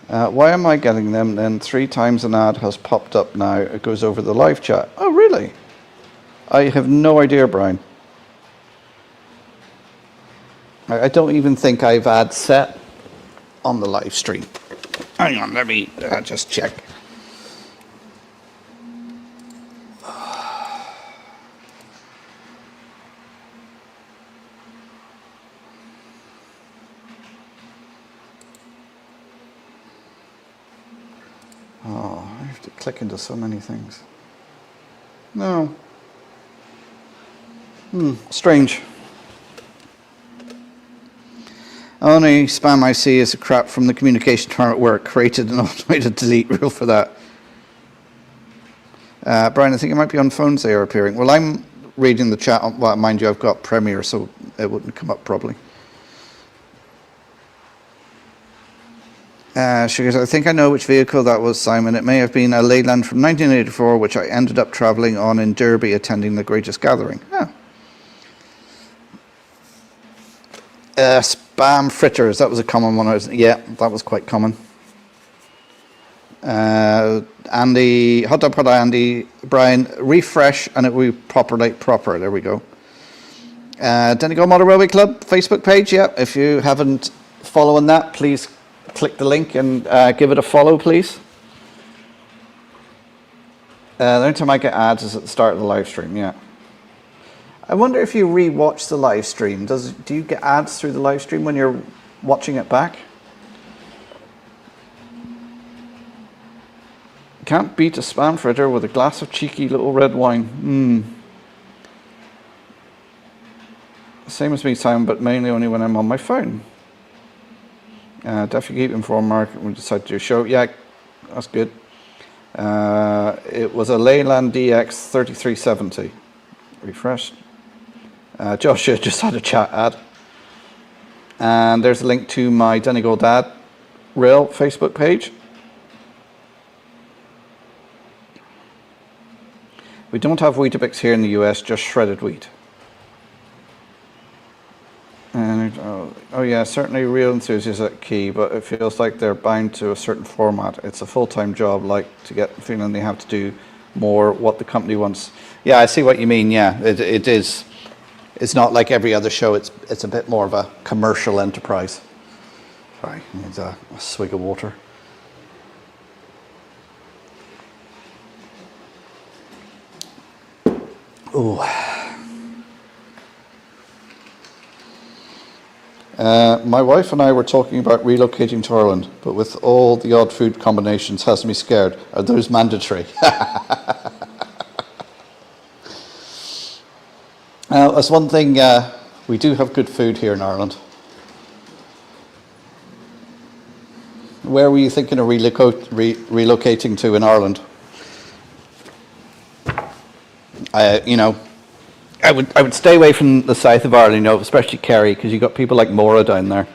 Why am I getting them then? 3 times an ad has popped up now. It goes over the live chat. Oh, really? I have no idea, Brian. I don't even think I've ads set on the live stream. Hang on, let me just check. Oh, I have to click into so many things. No. Strange. Only spam I see is a crap from the communication tower at work. Created an automated delete rule for that. Brian, I think it might be on phones they are appearing. Well, I'm reading the chat. Well, mind you, I've got Premiere, so it wouldn't come up probably. She goes, I think I know which vehicle that was, Simon. It may have been a Leyland from 1984, which I ended up travelling on in Derby, attending the greatest gathering. Oh. Spam fritters, that was a common one. Yeah, that was quite common. Andy, hot dog Andy, Brian, refresh and it will be proper. There we go. Donegal Railway Club Facebook page. Yeah, if you haven't following that, please click the link and give it a follow, please. The only time I get ads is at the start of the live stream. Yeah. I wonder if you re-watch the live stream. Do you get ads through the live stream when you're watching it back? Can't beat a spam fritter with a glass of cheeky little red wine. Same as me, Simon, but mainly only when I'm on my phone. Definitely keep informed, Mark. We decided to do a show. Yeah, that's good. It was a Leyland DX 3370. Refreshed. Joshua just had a chat ad. And there's a link to my Donegal Dad Rail Facebook page. We don't have Weetabix here in the US, just shredded wheat. And oh yeah, certainly real enthusiasts are key, but it feels like they're bound to a certain format. It's a full-time job, like to get the feeling they have to do more what the company wants. Yeah, I see what you mean. Yeah, it is. It's not like every other show. It's a bit more of a commercial enterprise. Sorry, needs a swig of water. Oh. My wife and I were talking about relocating to Ireland, but with all the odd food combinations has me scared. Are those mandatory? That's one thing, we do have good food here in Ireland. Where were you thinking of relocating to in Ireland? I would stay away from the south of Ireland, especially Kerry, because you've got people like Mora down there.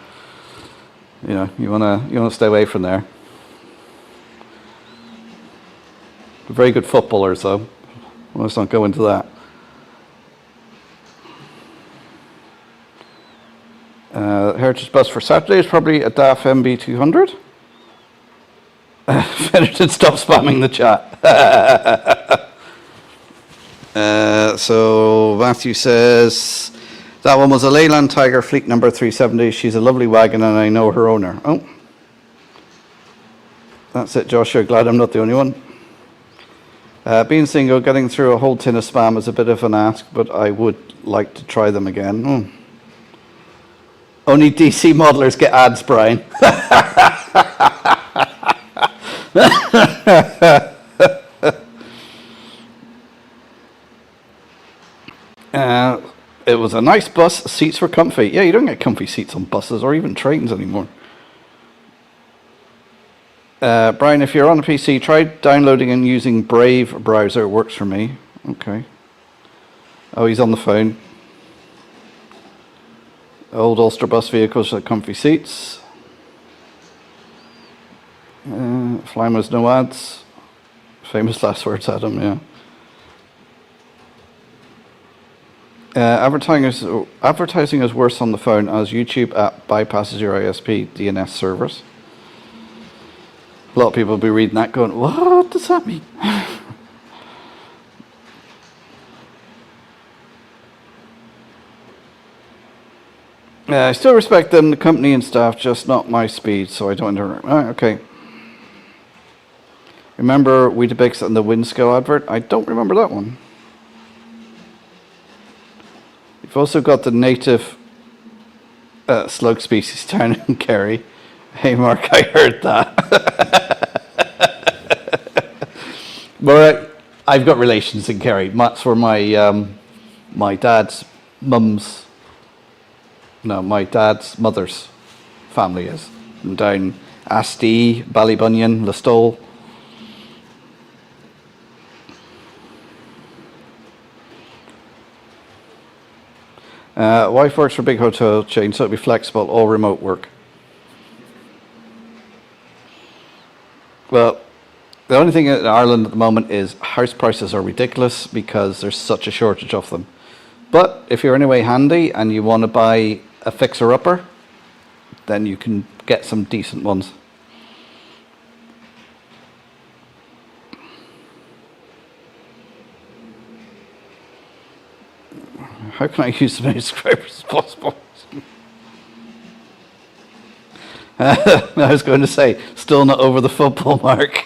You wanna stay away from there. They're very good footballers, though. Let's not go into that. Heritage bus for Saturday is probably a DAF MB200. Finished and stop spamming the chat. So Matthew says that one was a Leyland Tiger Fleet number 370. She's a lovely wagon and I know her owner. Oh, that's it, Joshua. Glad I'm not the only one. Being single, getting through a whole tin of spam is a bit of an ask, but I would like to try them again. Only DC modelers get ads, Brian. It was a nice bus, seats were comfy. Yeah, you don't get comfy seats on buses or even trains anymore. Brian, if you're on a PC, try downloading and using Brave browser. It works for me. Okay. Oh, he's on the phone. Old Ulster bus vehicles with comfy seats. Flying with no ads. Famous last words, Adam, yeah. Advertising is worse on the phone as YouTube app bypasses your ISP DNS servers. A lot of people will be reading that going, what does that mean? I still respect them, the company and staff, just not my speed, so I don't interact. Okay. Remember Weetabix and the Windscale advert? I don't remember that one. You've also got the native slug species down in Kerry. Hey Mark, I heard that. Well, I've got relations in Kerry. That's where my my dad's mum's, no, my dad's mother's family is. And down Asti, Ballybunion, Listowel. Wife works for a big hotel chain, so it'll be flexible, all remote work. Well, the only thing in Ireland at the moment is house prices are ridiculous because there's such a shortage of them. But if you're anyway handy and you want to buy a fixer-upper, then you can get some decent ones. How can I use as many subscribers as possible? I was going to say, still not over the football mark.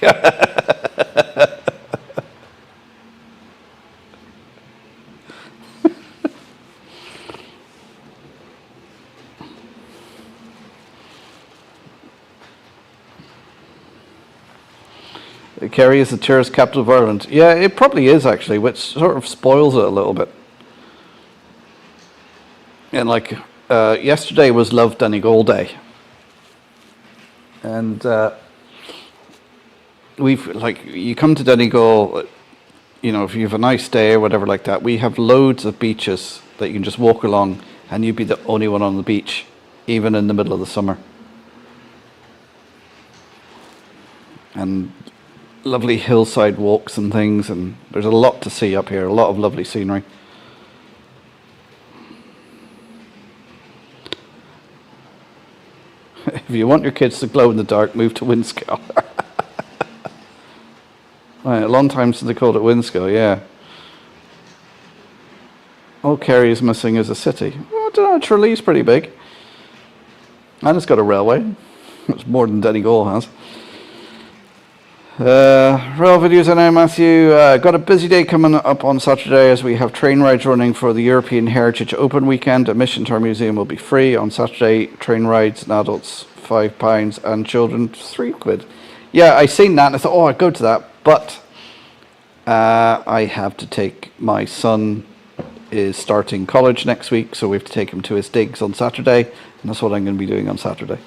Kerry is the tourist capital of Ireland. Yeah, it probably is actually, which sort of spoils it a little bit. And like yesterday was Love Donegal Day, and we've like you come to Donegal, you know, if you have a nice day or whatever like that, we have loads of beaches that you can just walk along, and you'd be the only one on the beach, even in the middle of the summer. And lovely hillside walks and things, and there's a lot to see up here, a lot of lovely scenery. If you want your kids to glow in the dark, move to Windscale. Right, a long time since they called it Windscale, yeah. All Kerry is missing is a city. Well, I don't know, Tralee's pretty big. And it's got a railway. It's more than Donegal has. Rail videos I know, Matthew. Got a busy day coming up on Saturday as we have train rides running for the European Heritage Open Weekend. Admission to our museum will be free on Saturday. Train rides and adults £5 and children £3. Yeah, I seen that and I thought, oh, I'd go to that, but I have to take my son is starting college next week, so we have to take him to his digs on Saturday, and that's what I'm going to be doing on Saturday.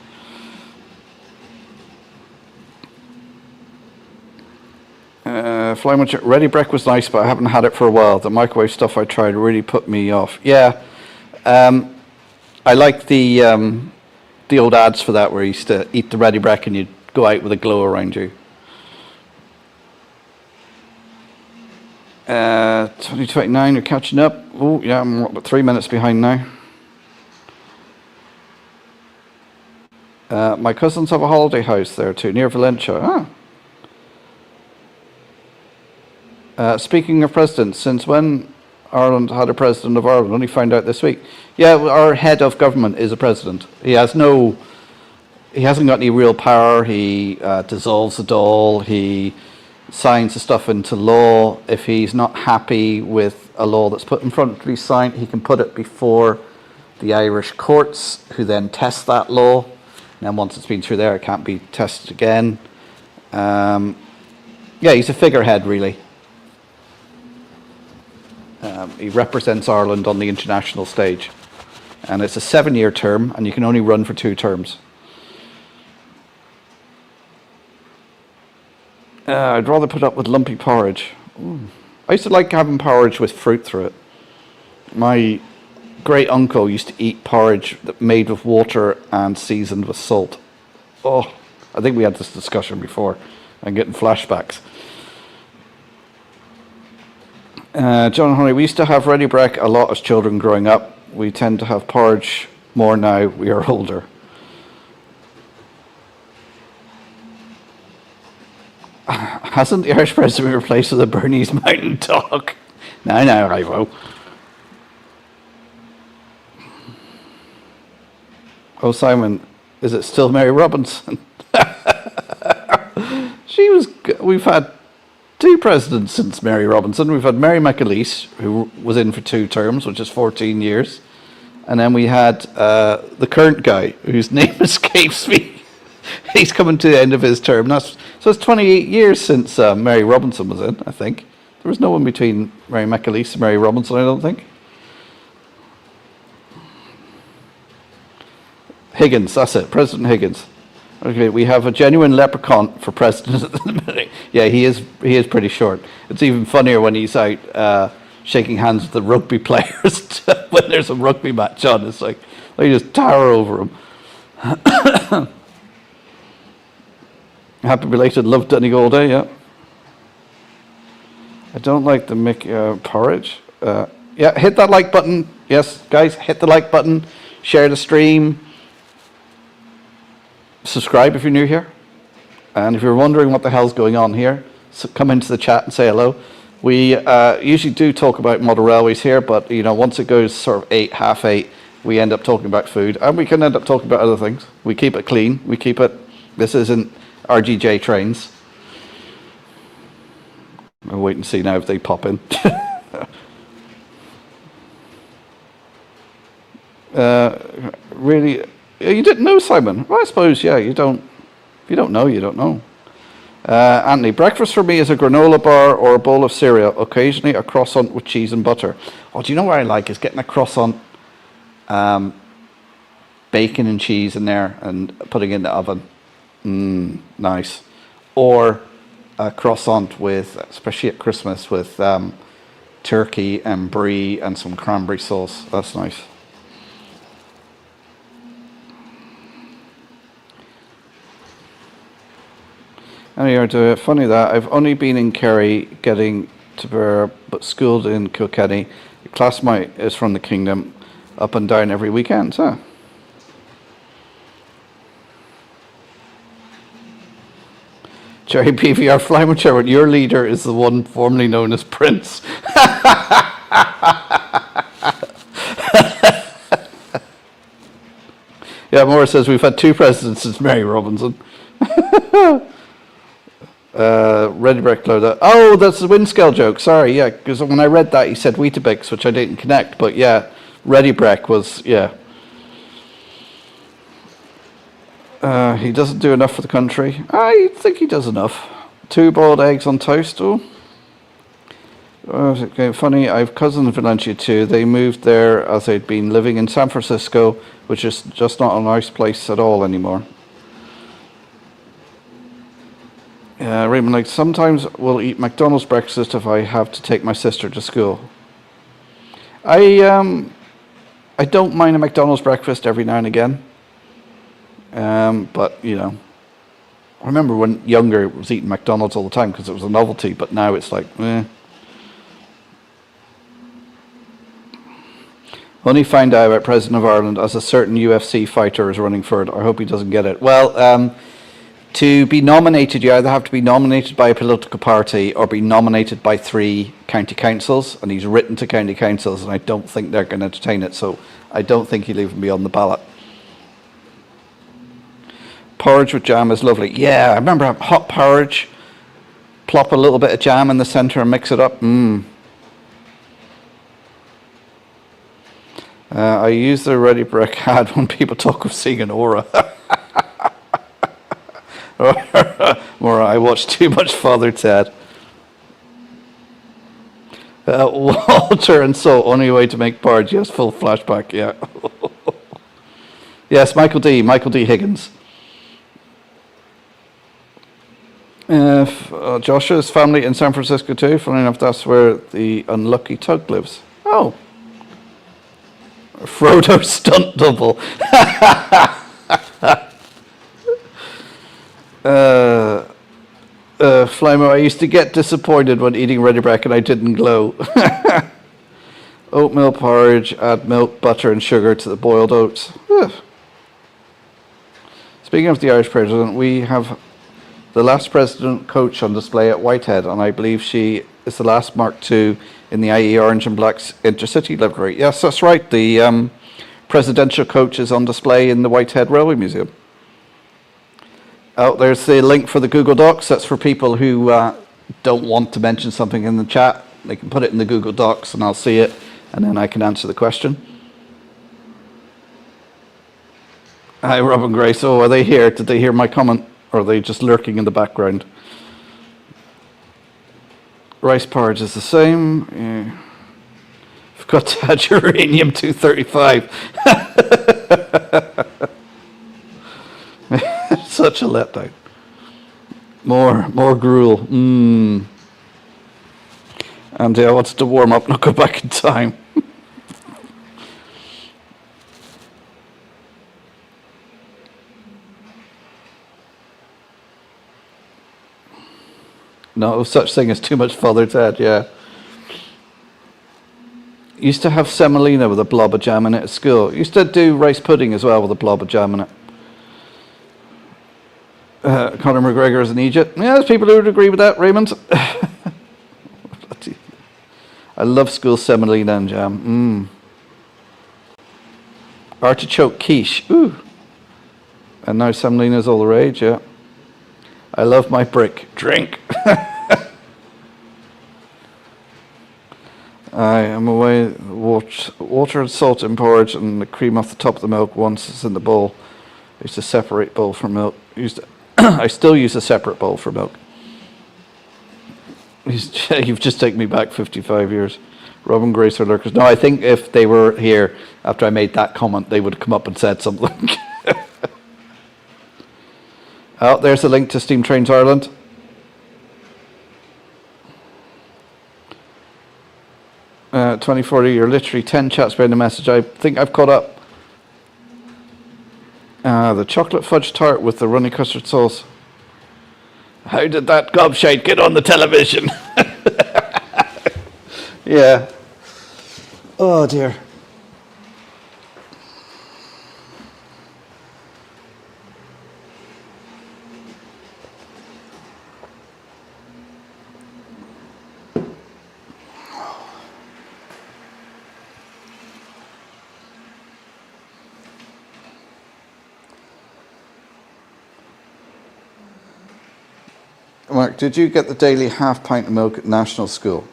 Flying Much Ready Break was nice, but I haven't had it for a while. The microwave stuff I tried really put me off. Yeah, I like the old ads for that where you used to eat the Ready Break and you'd go out with a glow around you. 2029, you're catching up. Oh yeah, I'm about 3 minutes behind now. My cousins have a holiday house there too, near Valencia. Ah. Speaking of presidents, since when Ireland had a president of Ireland? Only found out this week. Yeah, our head of government is a president. He hasn't got any real power. He dissolves the Dáil. He signs the stuff into law. If he's not happy with a law that's put in front to be signed, he can put it before the Irish courts, who then test that law. And then once it's been through there, it can't be tested again. Yeah, he's a figurehead, really. He represents Ireland on the international stage, and it's a 7-year term, and you can only run for 2 terms. I'd rather put up with lumpy porridge. Ooh. I used to like having porridge with fruit through it. My great uncle used to eat porridge that made with water and seasoned with salt. Oh, I think we had this discussion before. I'm getting flashbacks. John Honey, we used to have ready break a lot as children growing up. We tend to have porridge more now we are older. Hasn't the Irish president been replaced with a Bernese Mountain Dog? No, I will. Oh, Simon, is it still Mary Robinson? We've had 2 presidents since Mary Robinson. We've had Mary McAleese, who was in for 2 terms, which is 14 years. And then we had the current guy, whose name escapes me. He's coming to the end of his term. So it's 28 years since Mary Robinson was in, I think. There was no one between Mary McAleese and Mary Robinson, I don't think. Higgins, that's it, President Higgins. Okay, we have a genuine leprechaun for president at the minute. Yeah, he is pretty short. It's even funnier when he's out shaking hands with the rugby players when there's a rugby match on. It's like they just tower over him. Happy belated love Donegal Day, yeah. I don't like the Mickey porridge. Yeah, hit that like button. Yes, guys, hit the like button. Share the stream. Subscribe if you're new here. And if you're wondering what the hell's going on here, so come into the chat and say hello. We usually do talk about model railways here, but you know, once it goes sort of 8, half 8, we end up talking about food, and we can end up talking about other things. We keep it clean. We keep it. This isn't RGJ trains. I'll wait and see now if they pop in. Really, you didn't know, Simon? Well, I suppose, yeah. You don't. If you don't know, you don't know. Anthony, breakfast for me is a granola bar or a bowl of cereal. Occasionally, a croissant with cheese and butter. Oh, do you know what I like? Is getting a croissant, bacon and cheese in there, and putting it in the oven. Nice. Or a croissant with, especially at Christmas, with turkey and brie and some cranberry sauce. That's nice. Anyway, funny that I've only been in Kerry getting to Bear, but schooled in Kilkenny. The classmate is from the Kingdom, up and down every weekend. Huh? Jerry PVR Flyman Sherwood, your leader is the one formerly known as Prince. Yeah, Maura says we've had 2 presidents since Mary Robinson. Ready Breck loader. Oh, that's the Windscale joke. Sorry, yeah, because when I read that, he said Weetabix, which I didn't connect. But yeah, Ready Breck was, yeah. He doesn't do enough for the country. I think he does enough. 2 boiled eggs on toast. Oh, okay, funny. I have cousins in Valencia too. They moved there as they'd been living in San Francisco, which is just not a nice place at all anymore. Raymond, like, sometimes we'll eat McDonald's breakfast if I have to take my sister to school. I don't mind a McDonald's breakfast every now and again. But, you know, I remember when younger I was eating McDonald's all the time because it was a novelty, but now it's like, eh. Only find out about President of Ireland as a certain UFC fighter is running for it. I hope he doesn't get it. Well, to be nominated, you either have to be nominated by a political party or be nominated by 3 county councils, and he's written to county councils, and I don't think they're going to entertain it, so I don't think he'll even be on the ballot. Porridge with jam is lovely. Yeah, I remember hot porridge, plop a little bit of jam in the centre and mix it up. I use the Ready Breck ad when people talk of seeing an aura. Or I watch too much Father Ted. Walter and so only way to make porridge. Yes, full flashback. Yeah. Yes, Michael D. Higgins. Joshua's family in San Francisco too. Funny enough, that's where the unlucky Tug lives. Oh. Frodo stunt double. Flymo, I used to get disappointed when eating Ready Breck and I didn't glow. Oatmeal porridge, add milk, butter and sugar to the boiled oats. Speaking of the Irish president, we have the last president coach on display at Whitehead, and I believe she is the last Mark II in the IE Orange and Black's intercity livery. Yes, that's right. The presidential coach is on display in the Whitehead Railway Museum. Oh, there's the link for the Google Docs. That's for people who don't want to mention something in the chat. They can put it in the Google Docs and I'll see it, and then I can answer the question. Hi, Robin Grace. Oh, are they here? Did they hear my comment? Or are they just lurking in the background? Rice porridge is the same. Yeah. I've got to add uranium 235. Such a letdown. More gruel. And I wanted to warm up, not go back in time. No such thing as too much Father's Head, yeah. Used to have semolina with a blob of jam in it at school. Used to do rice pudding as well with a blob of jam in it. Conor McGregor is in Egypt. Yeah, there's people who would agree with that, Raymond. I love school semolina and jam. Artichoke quiche. Ooh. And now semolina's all the rage, yeah. I love my brick. Drink. I am away. Water and salt in porridge and the cream off the top of the milk once it's in the bowl. I used to separate bowl from milk. I still use a separate bowl for milk. You've just taken me back 55 years. Robin Grace or lurkers. No, I think if they were here after I made that comment, they would have come up and said something. Oh, there's a link to Steam Trains Ireland. 2040, you're literally 10 chats behind the message. I think I've caught up. The chocolate fudge tart with the runny custard sauce. How did that gobshite get on the television? Yeah. Oh dear. Mark, did you get the daily half pint of milk at national school?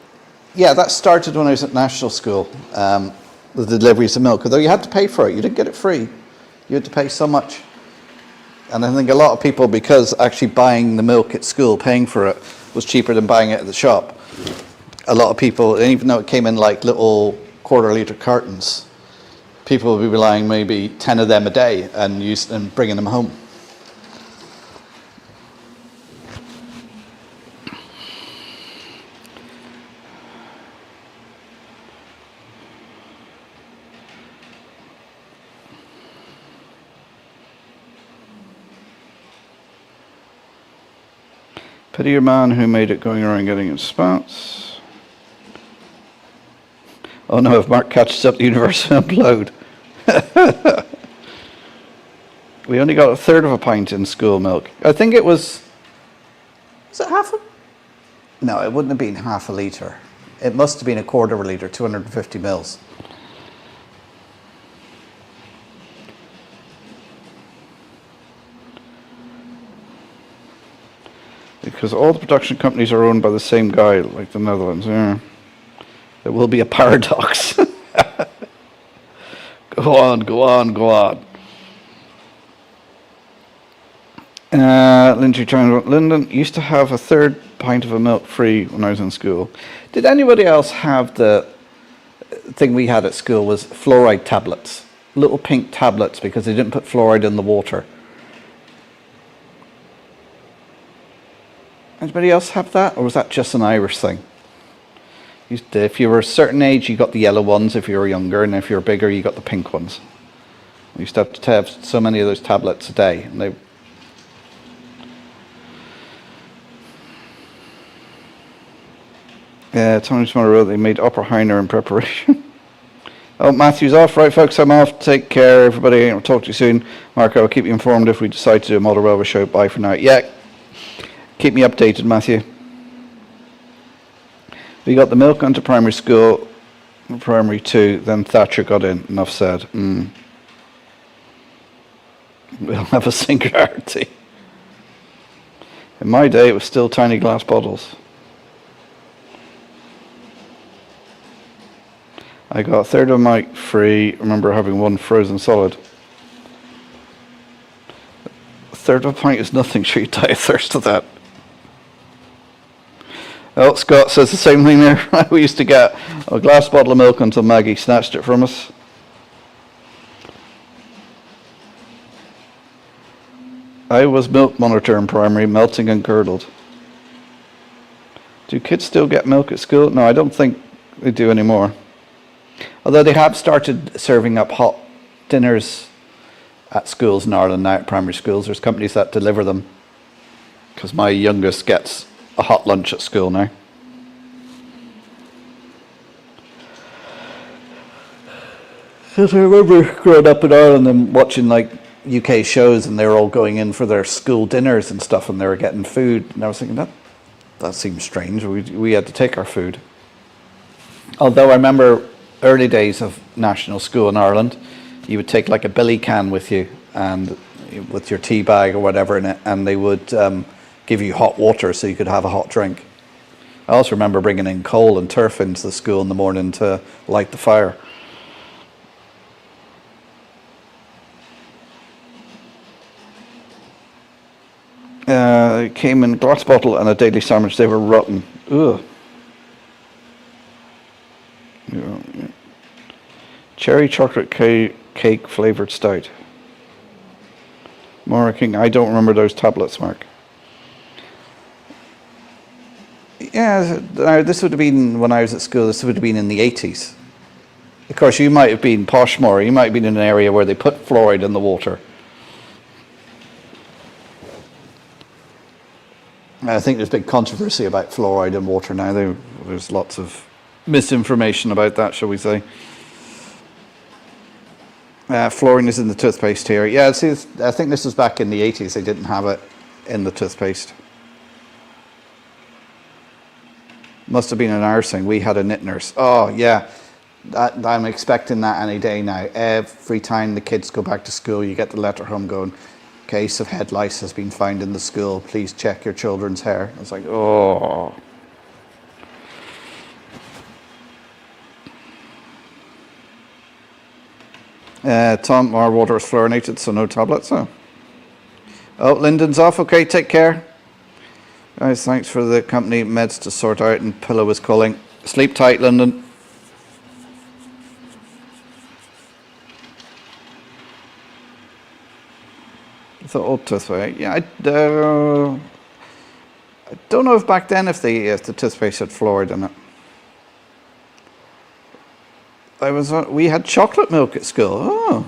Yeah, that started when I was at national school, the deliveries of milk, although you had to pay for it. You didn't get it free. You had to pay so much. And I think a lot of people, because actually buying the milk at school, paying for it, was cheaper than buying it at the shop. A lot of people, and even though it came in like little quarter-litre cartons, people would be buying maybe 10 of them a day and bringing them home. Pity your man who made it going around getting in spots. Oh no, if Mark catches up, the universe will implode. We only got a third of a pint in school milk. I think it was it half a? No, it wouldn't have been half a litre. It must have been a quarter of a litre, 250 mils. Because all the production companies are owned by the same guy, like the Netherlands. Yeah. It will be a paradox. Go on, go on, go on. Lyndon used to have a third pint of a milk free when I was in school. Did anybody else have the thing we had at school was fluoride tablets? Little pink tablets because they didn't put fluoride in the water. Anybody else have that, or was that just an Irish thing? If you were a certain age, you got the yellow ones if you were younger, and if you were bigger, you got the pink ones. We used to have so many of those tablets a day. And Tony tomorrow wrote they made Upper Heiner in preparation. Oh, Matthew's off. Right, folks, I'm off. Take care, everybody. I'll talk to you soon. Mark, I'll keep you informed if we decide to do a model railway show. Bye for now. Yeah. Keep me updated, Matthew. We got the milk onto primary school, primary 2, then Thatcher got in. Enough said. We'll have a singularity. In my day, it was still tiny glass bottles. I got a third of my free. Remember having one frozen solid. A third of a pint is nothing. Sure, you die of thirst of that. Oh, Scott says the same thing there. We used to get a glass bottle of milk until Maggie snatched it from us. I was milk monitor in primary, melting and curdled. Do kids still get milk at school? No, I don't think they do anymore. Although they have started serving up hot dinners at schools in Ireland now, at primary schools. There's companies that deliver them. Because my youngest gets a hot lunch at school now. Because I remember growing up in Ireland and watching like UK shows, and they were all going in for their school dinners and stuff, and they were getting food, and I was thinking that seems strange. We had to take our food. Although I remember early days of national school in Ireland, you would take like a billy can with you, and with your tea bag or whatever in it, and they would give you hot water so you could have a hot drink. I also remember bringing in coal and turf into the school in the morning to light the fire. It came in a glass bottle and a daily sandwich. They were rotten. Ugh. Yeah. Cherry chocolate cake flavoured stout. Maura King, I don't remember those tablets, Mark. Yeah, this would have been when I was at school. This would have been in the 80s. Of course, you might have been Poshmore. You might have been in an area where they put fluoride in the water. I think there's big controversy about fluoride in water now. There's lots of misinformation about that, shall we say. Fluorine is in the toothpaste here. Yeah, see, I think this was back in the 80s. They didn't have it in the toothpaste. Must have been an Irish thing. We had a knit nurse. Oh, yeah. I'm expecting that any day now. Every time the kids go back to school, you get the letter home going, case of head lice has been found in the school. Please check your children's hair. It's like, oh. Tom, our water is fluorinated, so no tablets. Oh, Lyndon's off. Okay, take care. Guys, thanks for the company. Meds to sort out, and Pillow is calling. Sleep tight, Lyndon. The old toothpaste. Yeah, I don't know if back then if the toothpaste had fluoride in it. We had chocolate milk at school. Oh.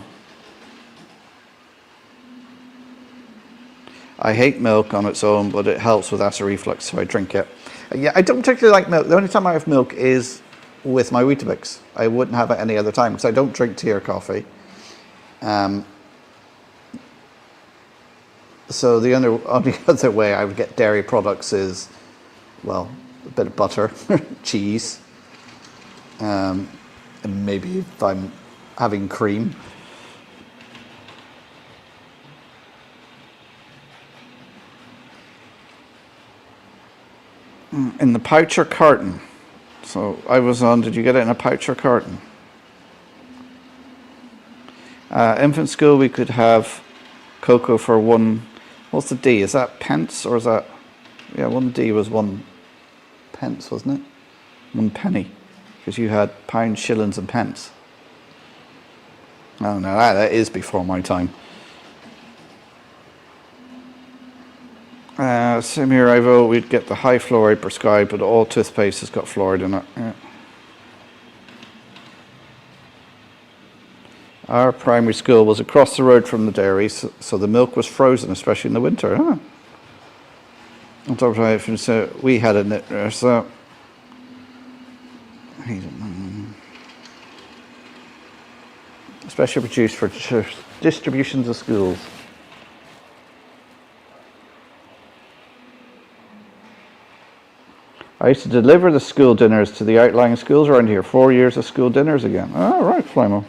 I hate milk on its own, but it helps with acid reflux, so I drink it. Yeah, I don't particularly like milk. The only time I have milk is with my Weetabix. I wouldn't have it any other time because I don't drink tea or coffee. So the only other way I would get dairy products is, well, a bit of butter, cheese, and maybe if I'm having cream. In the pouch or carton? So I was on, did you get it in a pouch or carton? Infant school, we could have cocoa for one. What's the D? Is that pence or is that? Yeah, 1D was 1 pence, wasn't it? 1 penny. Because you had pounds, shillings, and pence. Oh no, that is before my time. Same here, Ivo. We'd get the high fluoride prescribed, but all toothpaste has got fluoride in it. Yeah. Our primary school was across the road from the dairy, so the milk was frozen, especially in the winter. Huh? On top of that, so we had a knit nurse, so especially produced for distribution to schools. I used to deliver the school dinners to the outlying schools around here. 4 years of school dinners again. Oh, right, Flymo.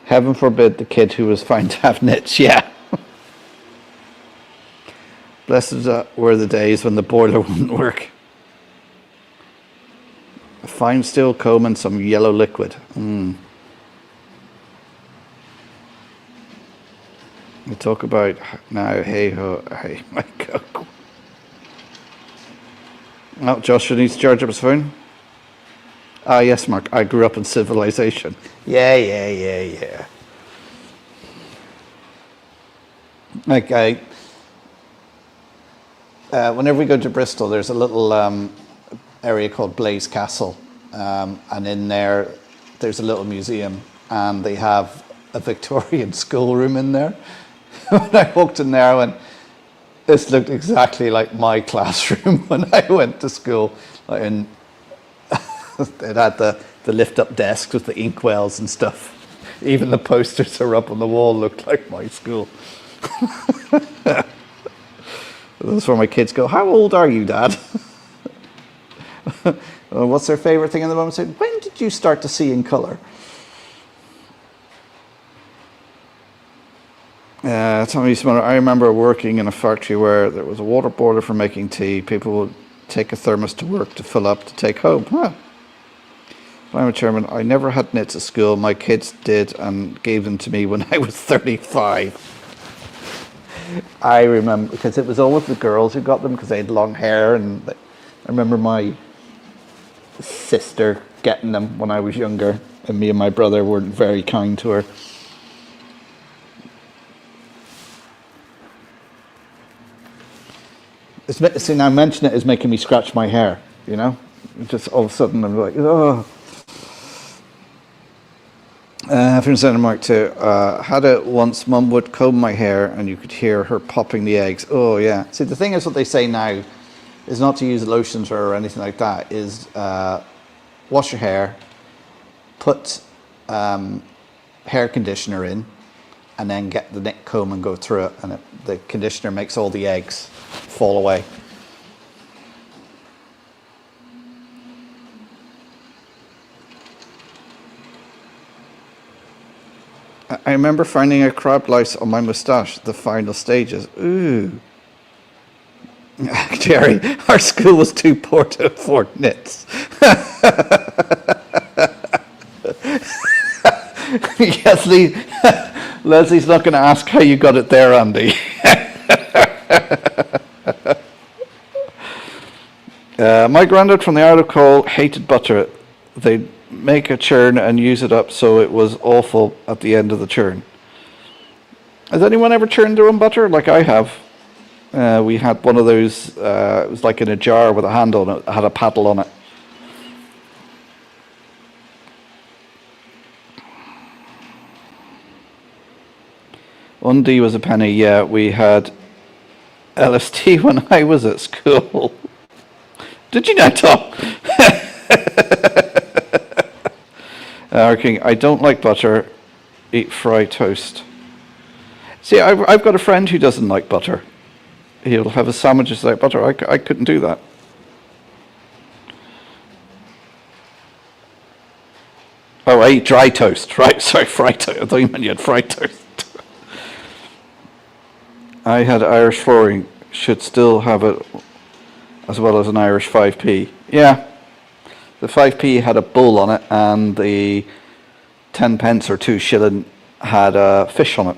Heaven forbid the kid who was found to have nits, yeah. Blessed were the days when the boiler wouldn't work. A fine steel comb and some yellow liquid. You talk about now, hey ho, hey, my God. Oh, Joshua needs to charge up his phone. Ah, yes, Mark, I grew up in civilization. Yeah. Like whenever we go to Bristol, there's a little area called Blaise Castle, and in there's a little museum, and they have a Victorian schoolroom in there. When I walked in there, I went, this looked exactly like my classroom when I went to school. It had the lift-up desks with the inkwells and stuff. Even the posters are up on the wall looked like my school. That's where my kids go, how old are you, Dad? What's their favourite thing in the moment? I said, when did you start to see in colour? I remember working in a factory where there was a water boiler for making tea. People would take a thermos to work to fill up to take home. I'm a chairman. I never had knits at school. My kids did and gave them to me when I was 35. I remember because it was always the girls who got them because they had long hair, and I remember my sister getting them when I was younger, and me and my brother weren't very kind to her. See, now mention it is making me scratch my hair, you know? Just all of a sudden I'm like, oh. From Centre Mark 2, had it once, Mum would comb my hair and you could hear her popping the eggs. Oh, yeah. See, the thing is, what they say now is not to use lotions or anything like that, is wash your hair, put hair conditioner in, and then get the neck comb and go through it, and the conditioner makes all the eggs fall away. I remember finding a crab lice on my moustache at the final stages. Ooh. Jerry, our school was too poor to afford knits. Yes, Leslie's not going to ask how you got it there, Andy. My granddad from the Isle of Coal hated butter. They'd make a churn and use it up, so it was awful at the end of the churn. Has anyone ever churned their own butter? Like I have. We had one of those, it was like in a jar with a handle, and it had a paddle on it. Undie was a penny. Yeah, we had LSD when I was at school. Did you know, Tom? King, I don't like butter. Eat fried toast. See, I've got a friend who doesn't like butter. He'll have his sandwiches without butter. I couldn't do that. Oh, I eat dry toast. Right, sorry, fried toast. I thought you meant you had fried toast. I had Irish flooring. Should still have it, as well as an Irish 5p. Yeah. The 5p had a bull on it, and the 10 pence or 2 shilling had a fish on it.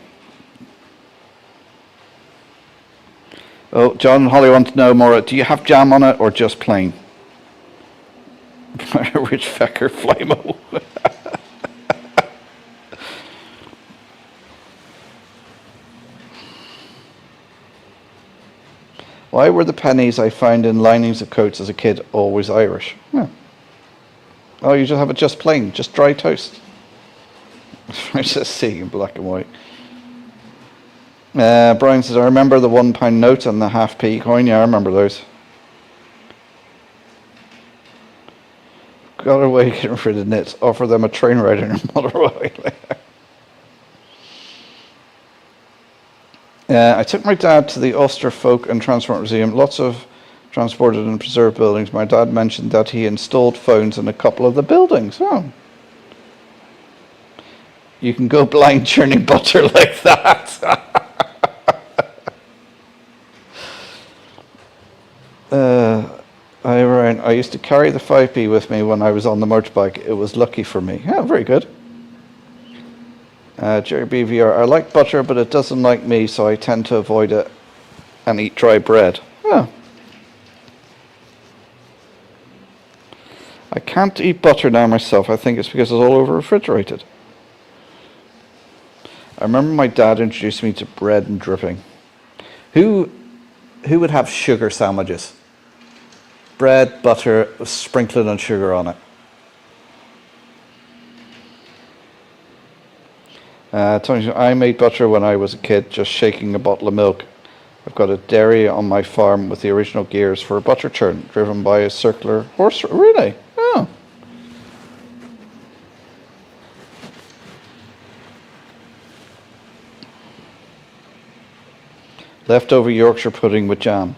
Oh, John and Holly want to know more. Do you have jam on it or just plain? Rich Fecker Flymo. Why were the pennies I found in linings of coats as a kid always Irish? Yeah. Oh, you just have it just plain, just dry toast. I just see in black and white. Brian says, I remember the £1 note and the half-p coin. Yeah, I remember those. Got away getting rid of knits. Offer them a train ride in Motherwell. I took my dad to the Ulster Folk and Transport Museum. Lots of transported and preserved buildings. My dad mentioned that he installed phones in a couple of the buildings. Oh. You can go blind churning butter like that. I used to carry the 5p with me when I was on the motorbike. It was lucky for me. Yeah, very good. Jerry BVR, I like butter, but it doesn't like me, so I tend to avoid it and eat dry bread. Oh. I can't eat butter now myself. I think it's because it's all over refrigerated. I remember my dad introduced me to bread and dripping. Who would have sugar sandwiches? Bread, butter, sprinkling on sugar on it. Tony, I made butter when I was a kid, just shaking a bottle of milk. I've got a dairy on my farm with the original gears for a butter churn, driven by a circular horse. Really? Oh. Leftover Yorkshire pudding with jam.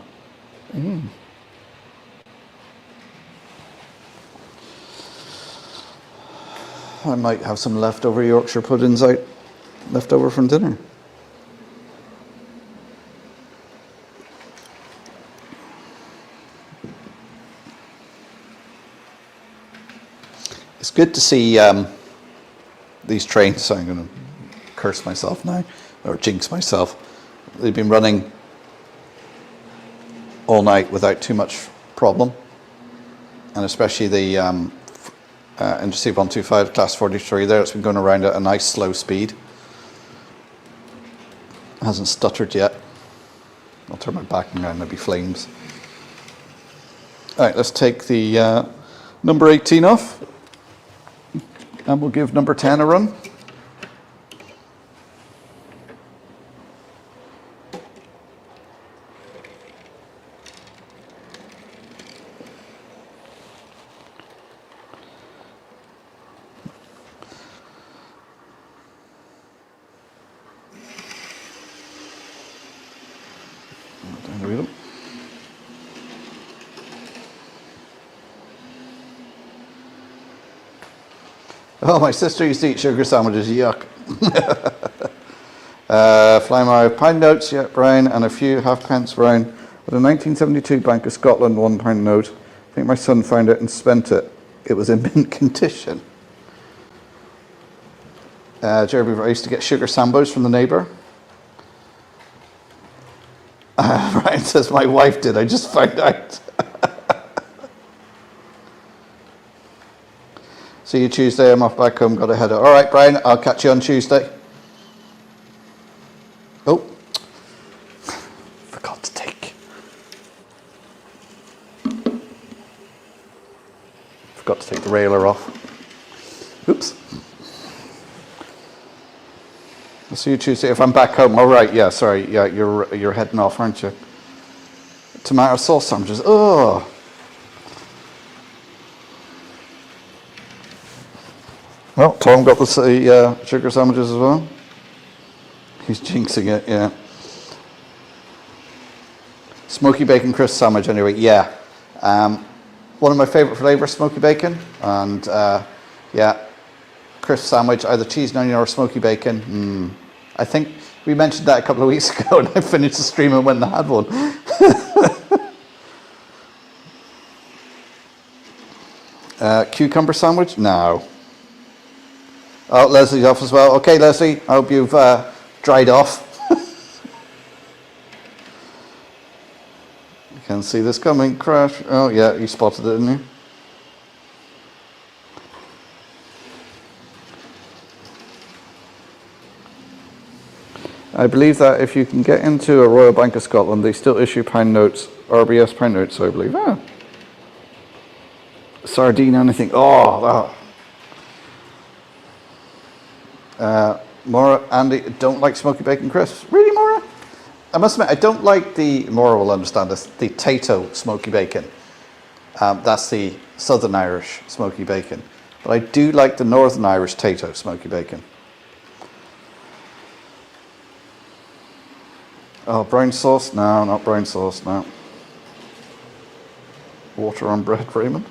I might have some leftover Yorkshire puddings out, left over from dinner. It's good to see these trains. So I'm going to curse myself now, or jinx myself. They've been running all night without too much problem, and especially the Intercity 125 Class 43 there. It's been going around at a nice slow speed. Hasn't stuttered yet. I'll turn my back around, there'll be flames. Alright, let's take the number 18 off, and we'll give number 10 a run. Oh, my sister used to eat sugar sandwiches, yuck. Flymire, pound notes, yeah, brown, and a few halfpence brown. With a 1972 Bank of Scotland £1 note. I think my son found it and spent it. It was in mint condition. Jeremy, I used to get sugar sambos from the neighbour. Ryan says, my wife did, I just found out. See you Tuesday, I'm off back home, got to head out. All right, Brian, I'll catch you on Tuesday. Oh, forgot to take. Forgot to take the railer off. Oops. I'll see you Tuesday if I'm back home. All right, yeah, sorry, yeah, you're heading off, aren't you? Tomato sauce sandwiches, oh. Well, Tom got the sugar sandwiches as well. He's jinxing it, yeah. Smoky bacon crisp sandwich, anyway, yeah. One of my favourite flavours, smoky bacon. And, yeah, crisp sandwich, either cheese and onion or smoky bacon. I think we mentioned that a couple of weeks ago, and I finished the stream and went and had one. Cucumber sandwich? No. Oh, Leslie's off as well. Okay, Leslie, I hope you've dried off. You can see this coming. Crash. Oh, yeah, you spotted it, didn't you? I believe that if you can get into a Royal Bank of Scotland, they still issue pound notes, RBS pound notes, I believe. Ah. Sardine, anything. Oh, Maura, Andy, don't like smoky bacon crisps. Really, Maura? I must admit, I don't like the, Maura will understand this, the Tato smoky bacon. That's the Southern Irish smoky bacon. But I do like the Northern Irish Tato smoky bacon. Oh, brown sauce? No, not brown sauce, no. Water on bread, Raymond.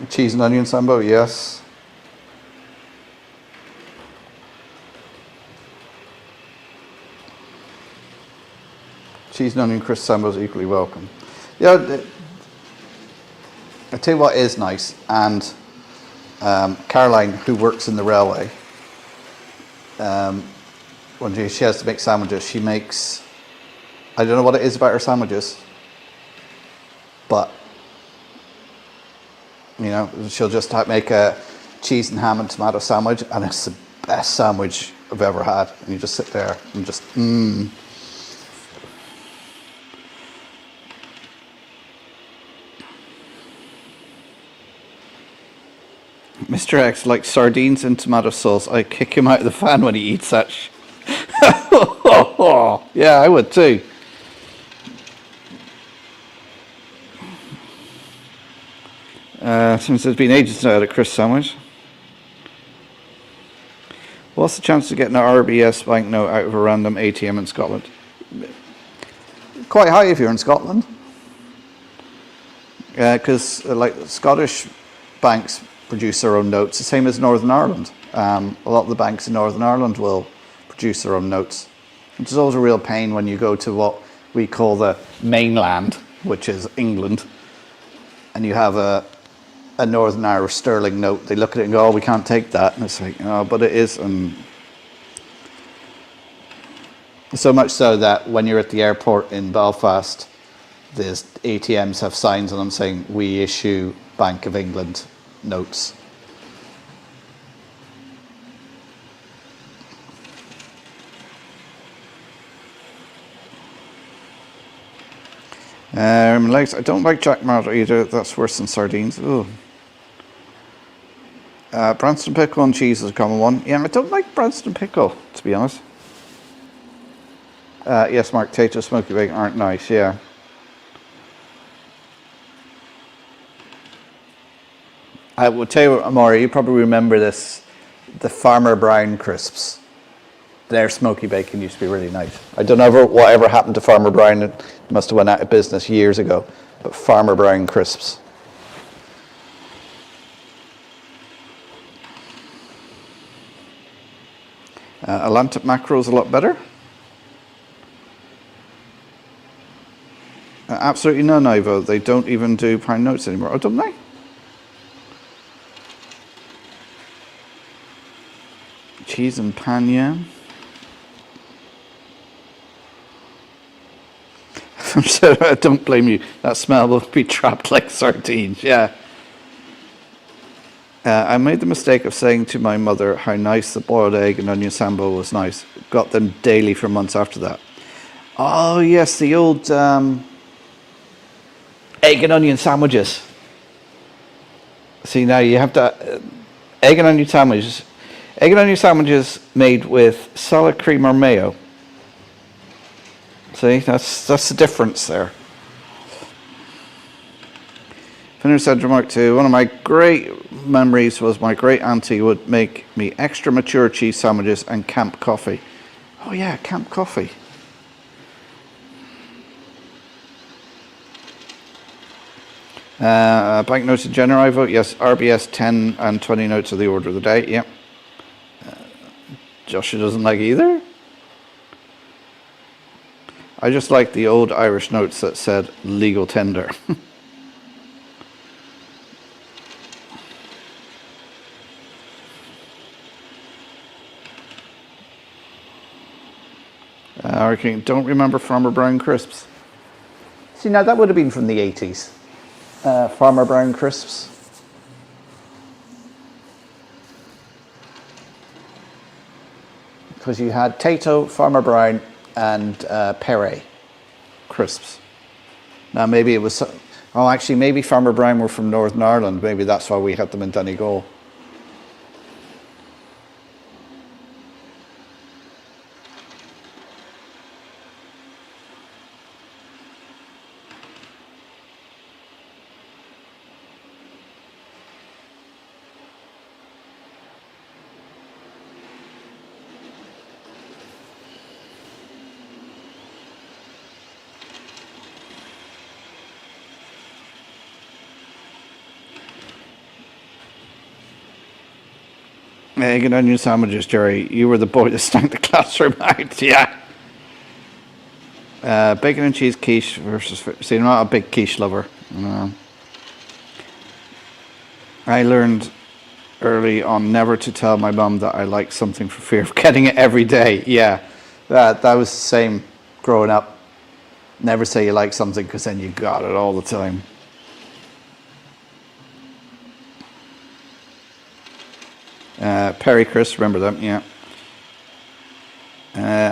Cheese and onion sambo, yes. Cheese and onion crisp sambos equally welcome. Yeah, I tell you what is nice, and Caroline, who works in the railway, when she has to make sandwiches, she makes, I don't know what it is about her sandwiches, but you know, she'll just make a cheese and ham and tomato sandwich, and it's the best sandwich I've ever had. And you just sit there and just, Mr. X likes sardines and tomato sauce. I kick him out of the fan when he eats such. Yeah, I would too. Since there's been ages now at a crisp sandwich. What's the chance of getting an RBS banknote out of a random ATM in Scotland? Quite high if you're in Scotland. Because like Scottish banks produce their own notes, the same as Northern Ireland. A lot of the banks in Northern Ireland will produce their own notes, which is always a real pain when you go to what we call the mainland, which is England, and you have a Northern Irish sterling note. They look at it and go, oh, we can't take that. And it's like, oh, but it is. And so much so that when you're at the airport in Belfast, these ATMs have signs on them saying, we issue Bank of England notes. I don't like Jack Marter either. That's worse than sardines. Ooh. Branston pickle and cheese is a common one. Yeah, I don't like Branston pickle, to be honest. Yes, Mark, potato, smoky bacon aren't nice, yeah. I will tell you what, Amora, you probably remember this, the Farmer Brown crisps. Their smoky bacon used to be really nice. I don't know whatever happened to Farmer Brown. It must have went out of business years ago. But Farmer Brown crisps. Atlantic mackerel's a lot better. Absolutely none, Ivo. They don't even do pound notes anymore. Oh, don't they? Cheese and pan yam. I don't blame you. That smell will be trapped like sardines. Yeah. I made the mistake of saying to my mother how nice the boiled egg and onion sambo was nice. Got them daily for months after that. Oh yes, the old egg and onion sandwiches. See, now you have to egg and onion sandwiches. Egg and onion sandwiches made with salad cream or mayo. See, that's the difference there. Finner said, remark 2, one of my great memories was my great auntie would make me extra mature cheese sandwiches and camp coffee. Oh yeah, camp coffee. Banknotes in general, I vote yes. RBS 10 and 20 notes of the order of the day, yep. Joshua doesn't like either. I just like the old Irish notes that said legal tender. I don't remember Farmer Brown crisps. See, now that would have been from the 80s. Farmer Brown crisps. Because you had Tato, Farmer Brown, and Perret crisps. Now maybe it was, oh actually maybe Farmer Brown were from Northern Ireland, maybe that's why we had them in Donegal. Egg and onion sandwiches, Jerry. You were the boy that stank the classroom out. Yeah. Bacon and cheese quiche versus... See, I'm not a big quiche lover. No. I learned early on never to tell my mum that I like something for fear of getting it every day. Yeah. That was the same growing up. Never say you like something because then you got it all the time. Perry Chris, remember them, yeah.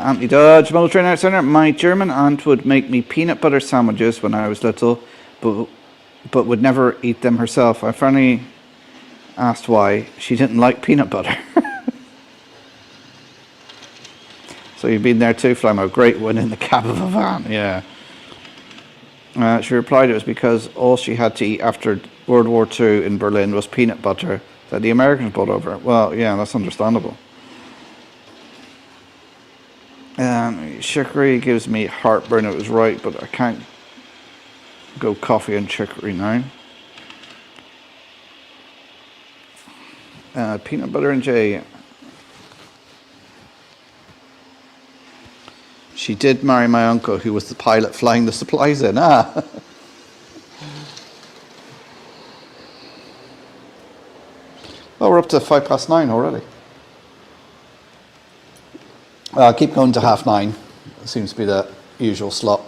Anthony Dodge, Model Training Arts Centre. My German aunt would make me peanut butter sandwiches when I was little, but would never eat them herself. I finally asked why. She didn't like peanut butter. So you've been there too, Flymo. Great one in the cab of a van. Yeah. She replied it was because all she had to eat after World War II in Berlin was peanut butter that the Americans brought over. Well, yeah, that's understandable. Chicory gives me heartburn. It was right, but I can't go coffee and chicory now. Peanut butter and jay. She did marry my uncle, who was the pilot flying the supplies in. Ah. Well, we're up to 9:05 already. I'll keep going to 9:30. It seems to be the usual slot.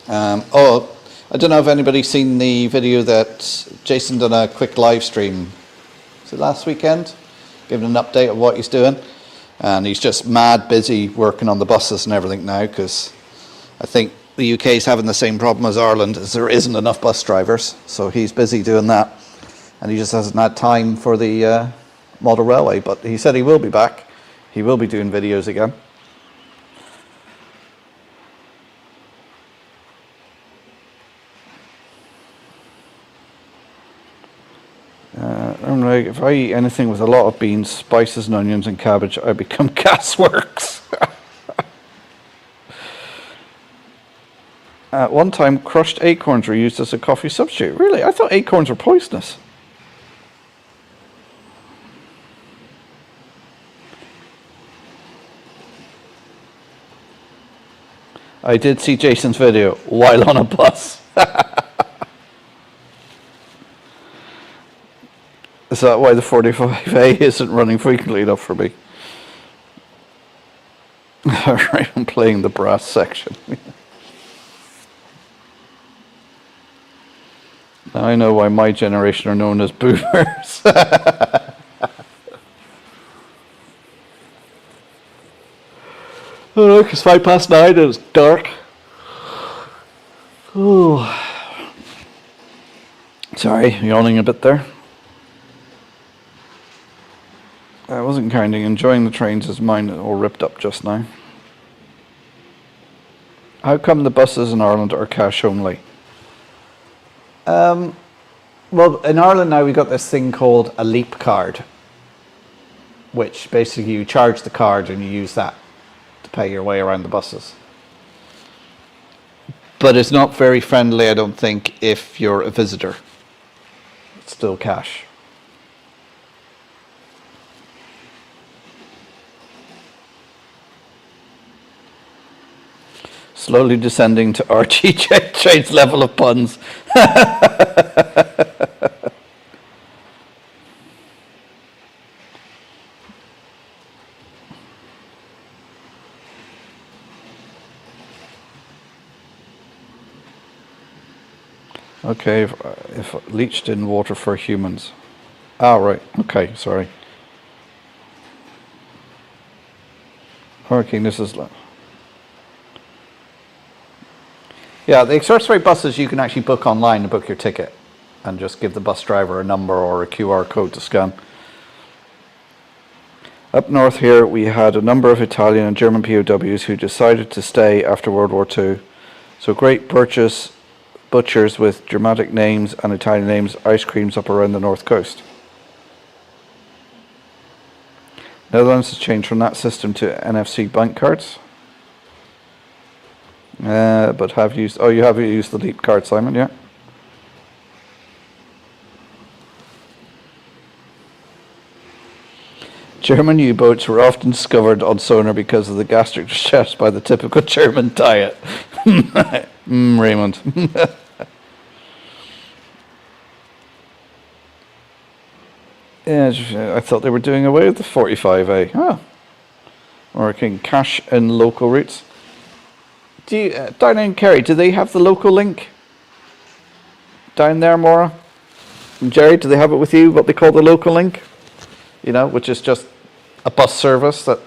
I don't know if anybody's seen the video that Jason done a quick live stream. Was it last weekend? Giving an update of what he's doing. And he's just mad busy working on the buses and everything now, because I think the UK is having the same problem as Ireland, as there isn't enough bus drivers. So he's busy doing that. And he just hasn't had time for the model railway. But he said he will be back. He will be doing videos again. I'm like, if I eat anything with a lot of beans, spices and onions and cabbage, I become gasworks. At one time, crushed acorns were used as a coffee substitute. Really? I thought acorns were poisonous. I did see Jason's video while on a bus. Is that why the 45A isn't running frequently enough for me? Alright, I'm playing the brass section. Now I know why my generation are known as boomers. Oh, look, it's 9:05 and it's dark. Oh. Sorry, yawning a bit there. I wasn't counting, enjoying the trains as mine all ripped up just now. How come the buses in Ireland are cash only? Well, in Ireland now we've got this thing called a leap card, which basically you charge the card and you use that to pay your way around the buses. But it's not very friendly, I don't think, if you're a visitor. It's still cash. Slowly descending to Archie Trade's level of puns. Okay, if leached in water for humans. Ah, right. Okay, sorry. Hurricane, this is... Yeah, the expressway buses you can actually book online and book your ticket and just give the bus driver a number or a QR code to scan. Up north here we had a number of Italian and German POWs who decided to stay after World War II. So great butchers with dramatic names and Italian names, ice creams up around the north coast. Netherlands has changed from that system to NFC bank cards. But have used, oh, you have used the leap card, Simon, yeah? German U-boats were often discovered on sonar because of the gastric distress by the typical German diet. Raymond. Yeah, I thought they were doing away with the 45A. Oh. Working cash and local routes. Do you, down in Kerry, do they have the local link? Down there, Maura? And Jerry, do they have it with you, what they call the local link? You know, which is just a bus service that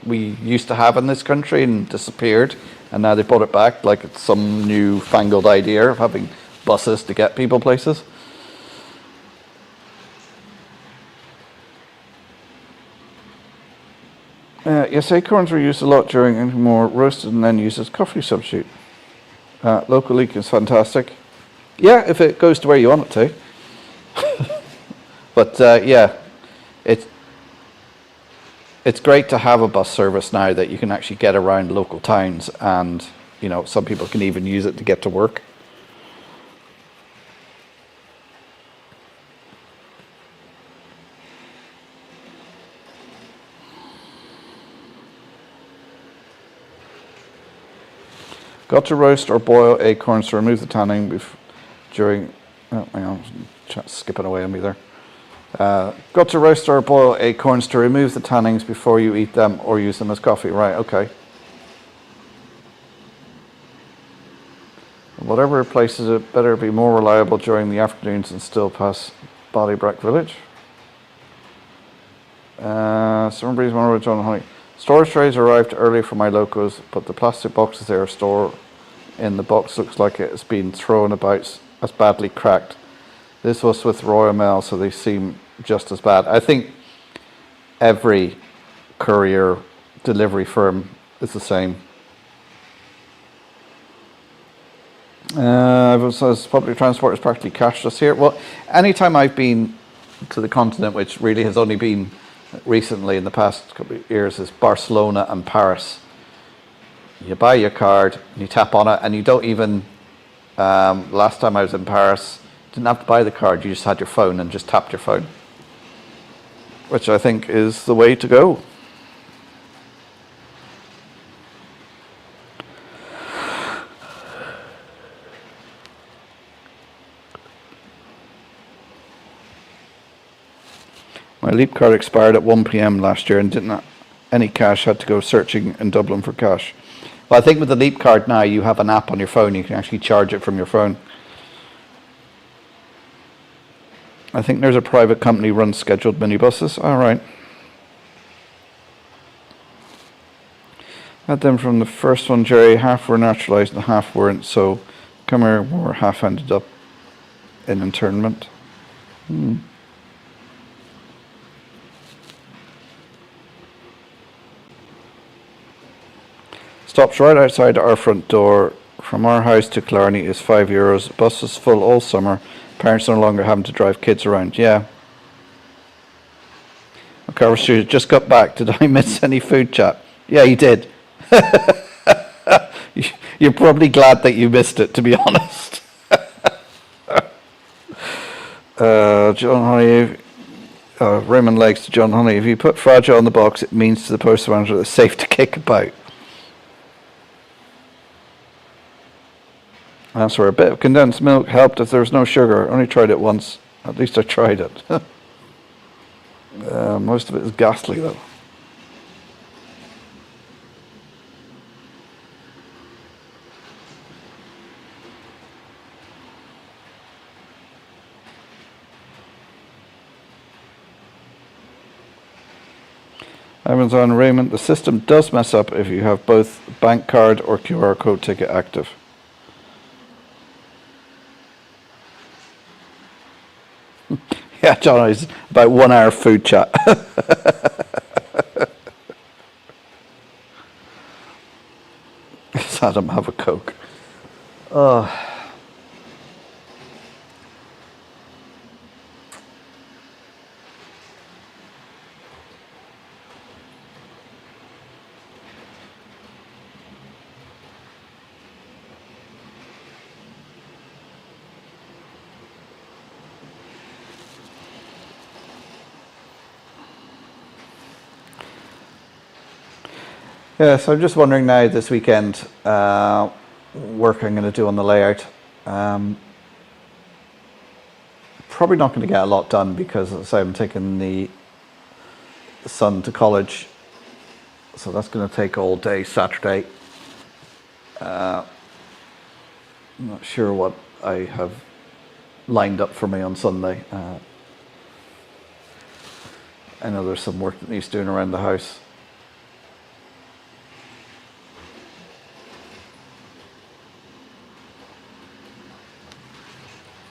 we used to have in this country and disappeared, and now they brought it back like it's some new fangled idea of having buses to get people places. Yes, acorns were used a lot during and more roasted and then used as coffee substitute. Local leek is fantastic. Yeah, if it goes to where you want it to. But yeah, it's great to have a bus service now that you can actually get around local towns, and you know, some people can even use it to get to work. Got to roast or boil acorns to remove the tanning during. Oh, hang on, skipping away on me there. Got to roast or boil acorns to remove the tannings before you eat them or use them as coffee. Right, okay. Whatever replaces it better be more reliable during the afternoons and still pass Ballybrook Village. Summer breeze, one John Honey. Storage trays arrived early for my locos, but the plastic boxes they are stored in the box looks like it has been thrown about as badly cracked. This was with Royal Mail, so they seem just as bad. I think every courier delivery firm is the same. Everyone says public transport is practically cashless here. Well, anytime I've been to the continent, which really has only been recently in the past couple of years, is Barcelona and Paris. You buy your card, you tap on it, and you don't even, last time I was in Paris, didn't have to buy the card, you just had your phone and just tapped your phone, which I think is the way to go. My Leap card expired at 1 p.m. last year and didn't have any cash, had to go searching in Dublin for cash. Well, I think with the Leap card now, you have an app on your phone, you can actually charge it from your phone. I think there's a private company runs scheduled minibuses. All right. Had them from the first one, Jerry. Half were naturalised and half weren't, so come here, more half ended up in internment. Stops right outside our front door. From our house to Killarney is €5. Bus is full all summer. Parents no longer having to drive kids around. Yeah. Okay, just got back. Did I miss any food chat? Yeah, you did. You're probably glad that you missed it, to be honest. John Honey, Raymond Legs to John Honey. If you put fragile on the box, it means to the postal manager that it's safe to kick about. That's where a bit of condensed milk helped if there was no sugar. I only tried it once. At least I tried it. Most of it is ghastly though. Everyone's on Raymond. The system does mess up if you have both bank card or QR code ticket active. Yeah, John, it's about 1 hour food chat. Let's Adam have a Coke. Yeah, so I'm just wondering now this weekend, work I'm going to do on the layout. Probably not going to get a lot done because, as I say, I'm taking the son to college, so that's going to take all day Saturday. I'm not sure what I have lined up for me on Sunday. I know there's some work that needs doing around the house.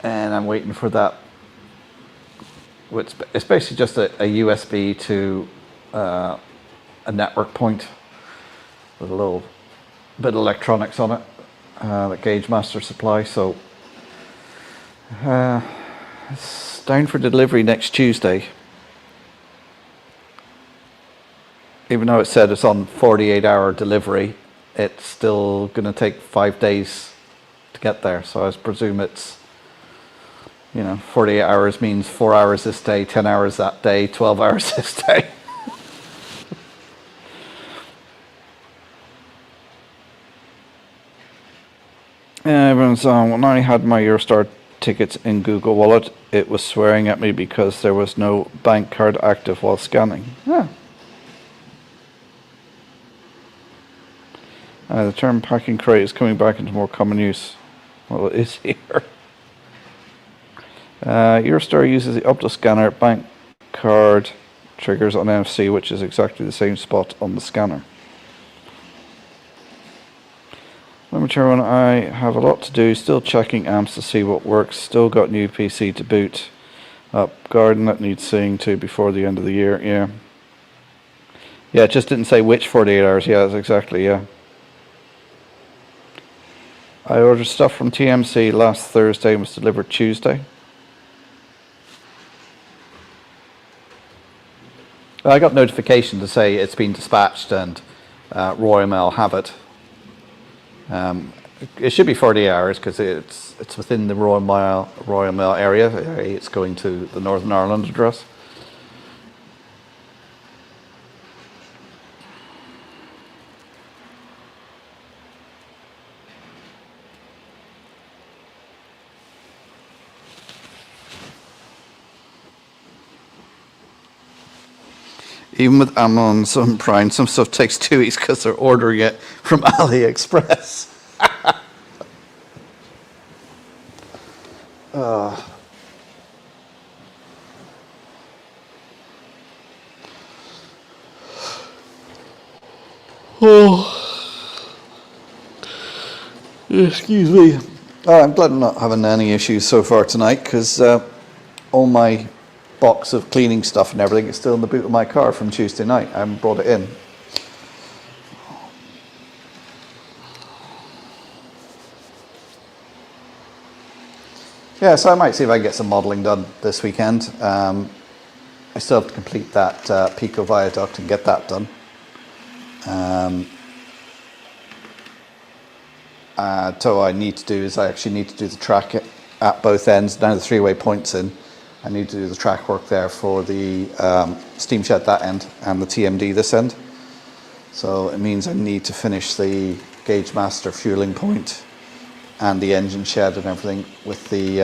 and I'm waiting for that. It's basically just a USB to a network point with a little bit of electronics on it, that Gauge Master supply. So it's down for delivery next Tuesday. Even though it said it's on 48-hour delivery, it's still going to take 5 days to get there. So I presume it's, 48 hours means 4 hours this day, 10 hours that day, 12 hours this day. Everyone's on. When I had my Eurostar tickets in Google Wallet, it was swearing at me because there was no bank card active while scanning. Yeah. The term packing crate is coming back into more common use. Well, it is here. Eurostar uses the Opto scanner. Bank card triggers on NFC, which is exactly the same spot on the scanner. Let me turn on. I have a lot to do. Still checking amps to see what works. Still got new PC to boot up. Garden that needs seeing to before the end of the year. Yeah. Yeah, it just didn't say which 48 hours. Yeah, that's exactly, yeah. I ordered stuff from TMC last Thursday and was delivered Tuesday. I got notification to say it's been dispatched and Royal Mail have it. It should be 48 hours because it's within the Royal Mail area. It's going to the Northern Ireland address. Even with Amazon Prime, some stuff takes 2 weeks because they're ordering it from AliExpress. Excuse me. I'm glad I'm not having any issues so far tonight because all my box of cleaning stuff and everything is still in the boot of my car from Tuesday night. I haven't brought it in. Yeah, so I might see if I can get some modelling done this weekend. I still have to complete that Pico viaduct and get that done. So what I need to do is I actually need to do the track at both ends. Now the three-way point's in. I need to do the track work there for the steam shed that end and the TMD this end. So it means I need to finish the Gauge Master fueling point and the engine shed and everything with the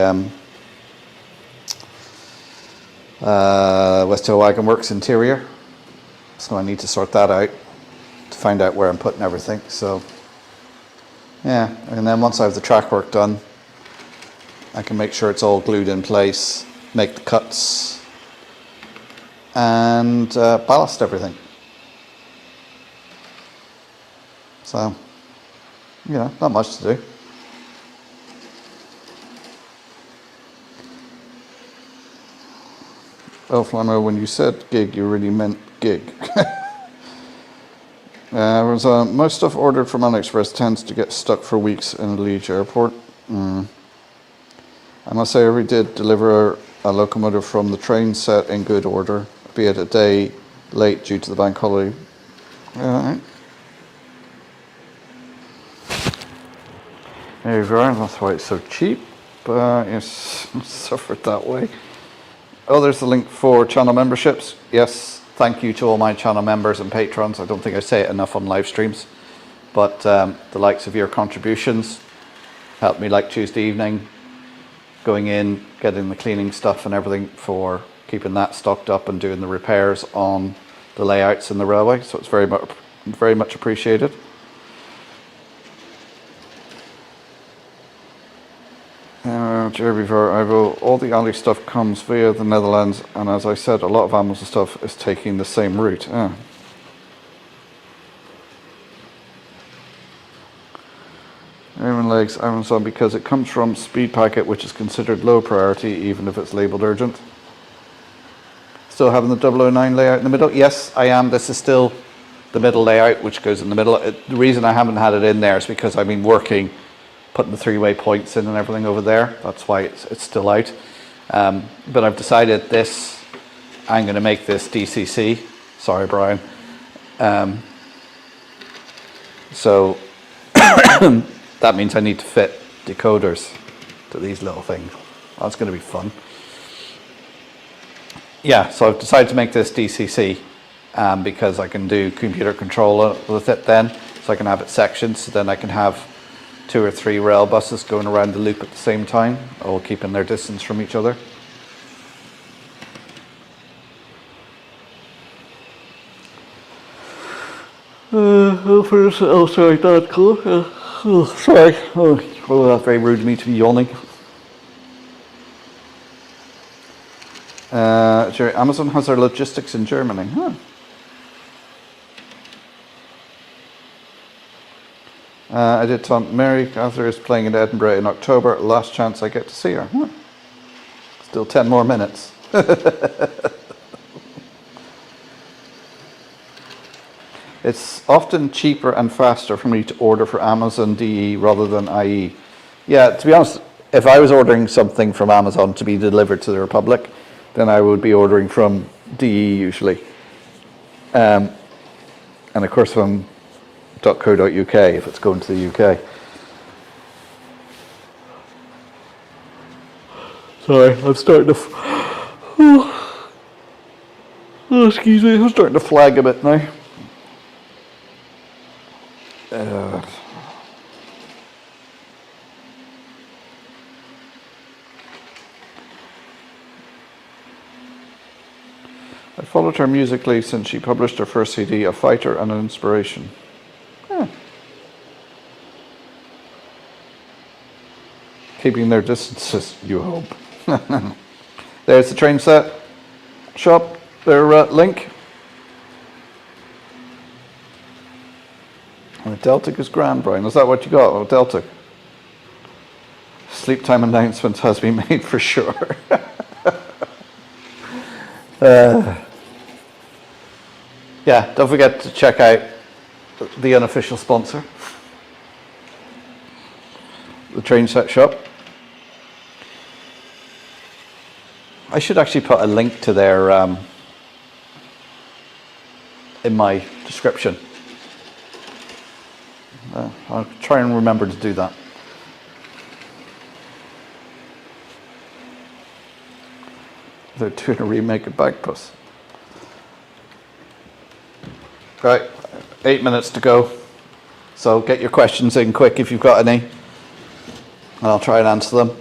West Hill Wagon Works interior. So I need to sort that out to find out where I'm putting everything. So yeah, and then once I have the track work done, I can make sure it's all glued in place, make the cuts, and ballast everything. So, not much to do. Oh, Flammo, when you said gig, you really meant gig. Most stuff ordered from AliExpress tends to get stuck for weeks in Leeds airport. I must say, we did deliver a locomotive from the train set in good order, be it a day late due to the bank holiday. There you go, that's why it's so cheap, but it's suffered that way. Oh, there's the link for channel memberships. Yes, thank you to all my channel members and patrons. I don't think I say it enough on live streams, but the likes of your contributions helped me, like Tuesday evening, going in, getting the cleaning stuff and everything for keeping that stocked up and doing the repairs on the layouts in the railway. So it's very much appreciated. Jeremy Ver, all the Ali stuff comes via the Netherlands, and as I said, a lot of Amazon stuff is taking the same route. Even legs Amazon because it comes from speed packet, which is considered low priority even if it's labelled urgent. Still having the 009 layout in the middle? Yes, I am. This is still the middle layout, which goes in the middle. The reason I haven't had it in there is because I've been working, putting the three-way points in and everything over there. That's why it's still out. But I've decided this, I'm going to make this DCC. Sorry, Brian. So that means I need to fit decoders to these little things. That's going to be fun. Yeah, so I've decided to make this DCC because I can do computer control with it then. So I can have it sectioned, so then I can have 2 or 3 rail buses going around the loop at the same time, all keeping their distance from each other. Oh, sorry, Dad. Oh, sorry. Oh, that's very rude of me to be yawning. Amazon has their logistics in Germany. Huh. I did tell Mary Cather is playing in Edinburgh in October. Last chance I get to see her. Huh. Still 10 more minutes. It's often cheaper and faster for me to order for Amazon DE rather than IE. Yeah, to be honest, if I was ordering something from Amazon to be delivered to the Republic, then I would be ordering from DE usually. And of course from .co.uk if it's going to the UK. Sorry, I'm starting to... Oh, excuse me, I'm starting to flag a bit now. I followed her musically since she published her first CD, A Fighter and an Inspiration. Yeah. Keeping their distances, you hope. There's the train set shop, their link. And the Deltic is grand, Brian. Is that what you got? Oh, Deltic. Sleep time announcement has been made for sure. Yeah, don't forget to check out the unofficial sponsor, the train set shop. I should actually put a link to their in my description. I'll try and remember to do that. They're doing a remake of Bagpuss. Right, 8 minutes to go. So get your questions in quick if you've got any, and I'll try and answer them.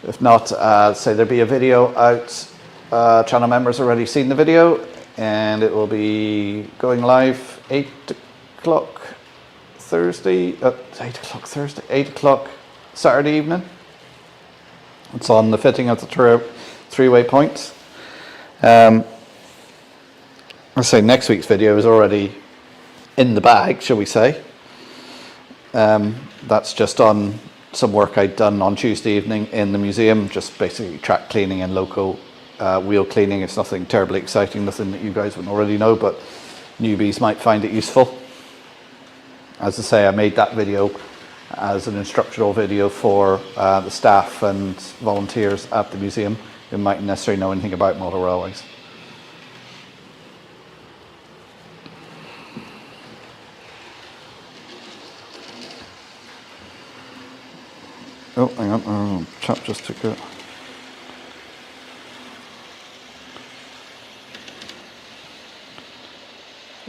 If not, say there'll be a video out. Channel members already seen the video, and it will be going live 8 o'clock Thursday. 8 o'clock Thursday. 8 o'clock Saturday evening. It's on the fitting of the three-way points. I say next week's video is already in the bag, shall we say. That's just on some work I'd done on Tuesday evening in the museum, just basically track cleaning and local wheel cleaning. It's nothing terribly exciting, nothing that you guys wouldn't already know, but newbies might find it useful. As I say, I made that video as an instructional video for the staff and volunteers at the museum who mightn't necessarily know anything about model railways. Oh, hang on, oh, chap just took it.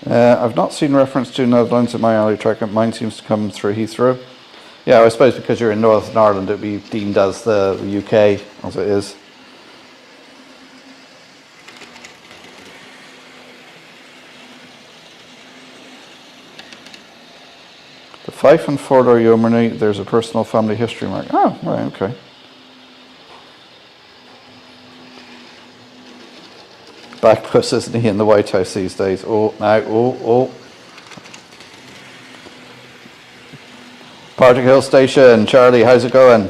I've not seen reference to Netherlands in my alley track. Mine seems to come through Heathrow. Yeah, I suppose because you're in Northern Ireland, it would be deemed as the UK, as it is. The Fife and Fordor Yeomanry, there's a personal family history mark. Oh, right, okay. Bagpuss, isn't he, in the White House these days? Oh, now, oh. Partick Hill Station. Charlie, how's it going?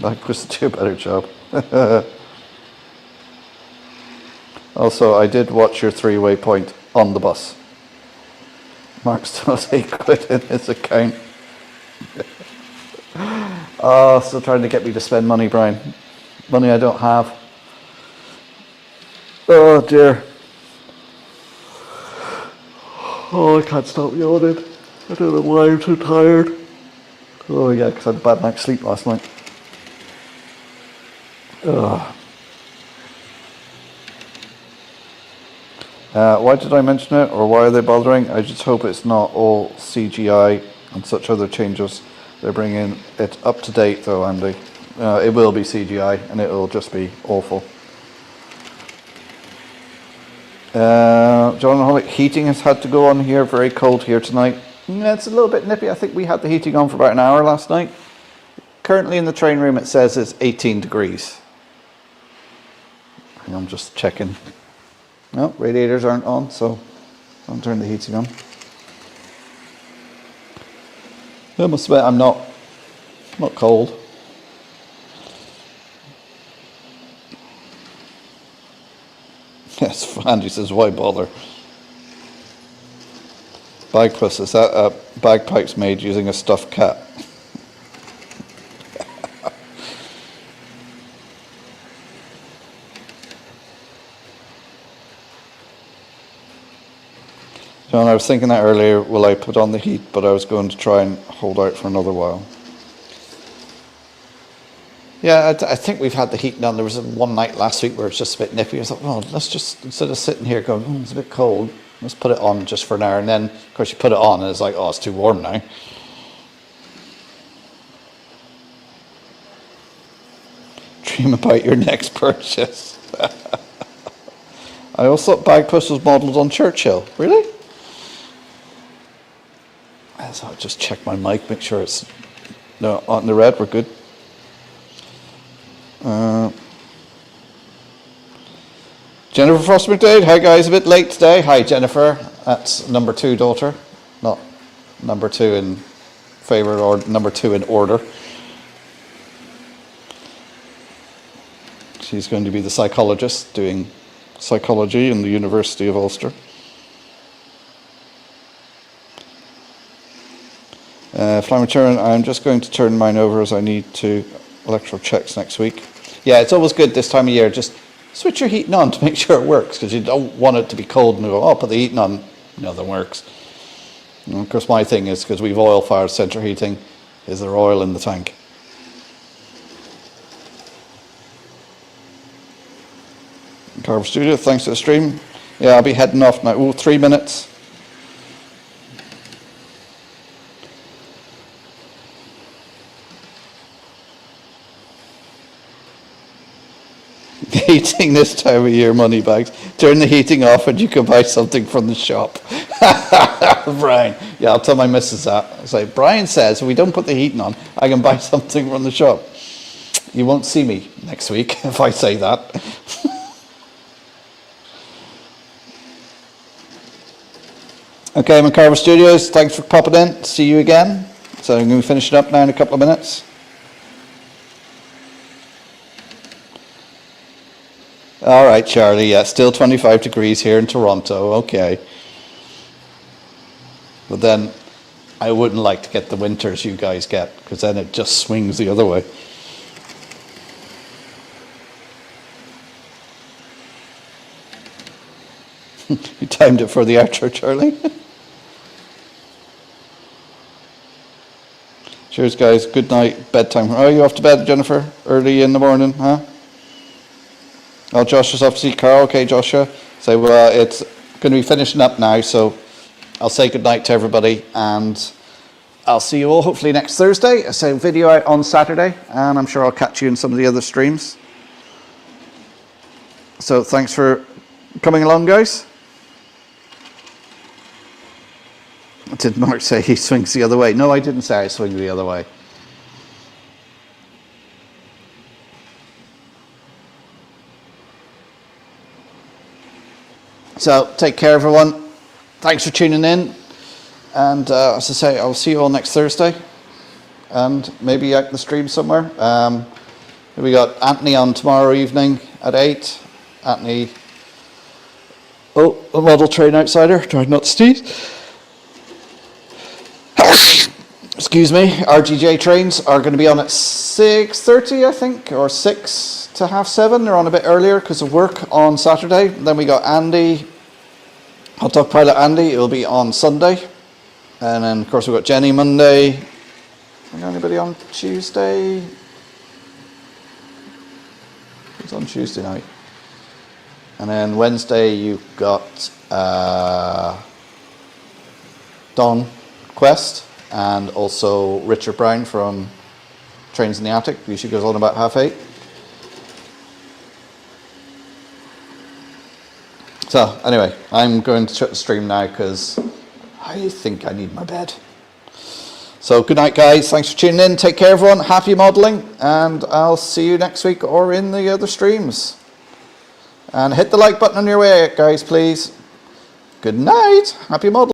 I could do a better job. Also, I did watch your three-way point on the bus. Mark still has £8 in his account. Oh, still trying to get me to spend money, Brian. Money I don't have. Oh dear. Oh, I can't stop yawning. I don't know why I'm so tired. Oh yeah, because I had a bad night's sleep last night. Ugh. Why did I mention it, or why are they bothering? I just hope it's not all CGI and such other changes. They're bringing it up to date though, Andy. It will be CGI and it will just be awful. John Holly, heating has had to go on here. Very cold here tonight. Yeah, it's a little bit nippy. I think we had the heating on for about an hour last night. Currently in the train room it says it's 18 degrees. And I'm just checking. No, radiators aren't on, so don't turn the heating on. I must admit I'm not cold. Yes, Andy says, why bother? Bagpuss, is that bagpipes made using a stuffed cat? John, I was thinking that earlier, will I put on the heat, but I was going to try and hold out for another while. Yeah, I think we've had the heating on. There was one night last week where it was just a bit nippy. I thought, well, let's just, instead of sitting here going, it's a bit cold, let's put it on just for an hour. And then, of course, you put it on and it's like, oh, it's too warm now. Dream about your next purchase. I also thought Bagpuss was modelled on Churchill. Really? So I'll just check my mic, make sure it's no on the red. We're good. Jennifer Frost McDade, hi guys, a bit late today. Hi Jennifer, that's number 2 daughter, not number 2 in favour or number 2 in order. She's going to be the psychologist doing psychology in the University of Ulster. Flying return, I'm just going to turn mine over as I need to electoral checks next week. Yeah, it's always good this time of year, just switch your heating on to make sure it works, because you don't want it to be cold and go, oh, put the heating on, nothing works. And of course my thing is, because we've oil-fired central heating, is there oil in the tank? Carver Studio, thanks for the stream. Yeah, I'll be heading off now. Oh, 3 minutes. Heating this time of year, money bags. Turn the heating off and you can buy something from the shop. Brian, yeah, I'll tell my missus that. I'll say, Brian says if we don't put the heating on, I can buy something from the shop. You won't see me next week if I say that. Okay, McCarver Studios, thanks for popping in. See you again. So I'm going to finish it up now in a couple of minutes. All right, Charlie, yeah, still 25 degrees here in Toronto, okay. But then I wouldn't like to get the winters you guys get, because then it just swings the other way. You timed it for the outro, Charlie. Cheers, guys. Good night. Bedtime. Oh, you off to bed, Jennifer? Early in the morning, huh? Oh, Joshua's off to see Carl. Okay, Joshua. So it's going to be finishing up now, so I'll say good night to everybody, and I'll see you all hopefully next Thursday. I say video out on Saturday, and I'm sure I'll catch you in some of the other streams. So thanks for coming along, guys. Did Mark say he swings the other way? No, I didn't say I swing the other way. So take care, everyone. Thanks for tuning in. And as I say, I'll see you all next Thursday, and maybe out in the stream somewhere. We got Anthony on tomorrow evening at 8. Anthony, a model train outsider, trying not to sneeze. Excuse me. RGJ trains are going to be on at 6:30, I think, or 6 to half 7. They're on a bit earlier because of work on Saturday. Then we got Andy, Hot Dog Pilot Andy. It'll be on Sunday. And then, of course, we've got Jenny Monday. We got anybody on Tuesday? Who's on Tuesday night? And then Wednesday, you've got Don Quest and also Richard Brown from Trains in the Attic. Usually goes on about 8:30. So, anyway, I'm going to shut the stream now because I think I need my bed. So good night, guys. Thanks for tuning in. Take care, everyone. Happy modelling, and I'll see you next week or in the other streams. And hit the like button on your way out, guys, please. Good night. Happy modelling.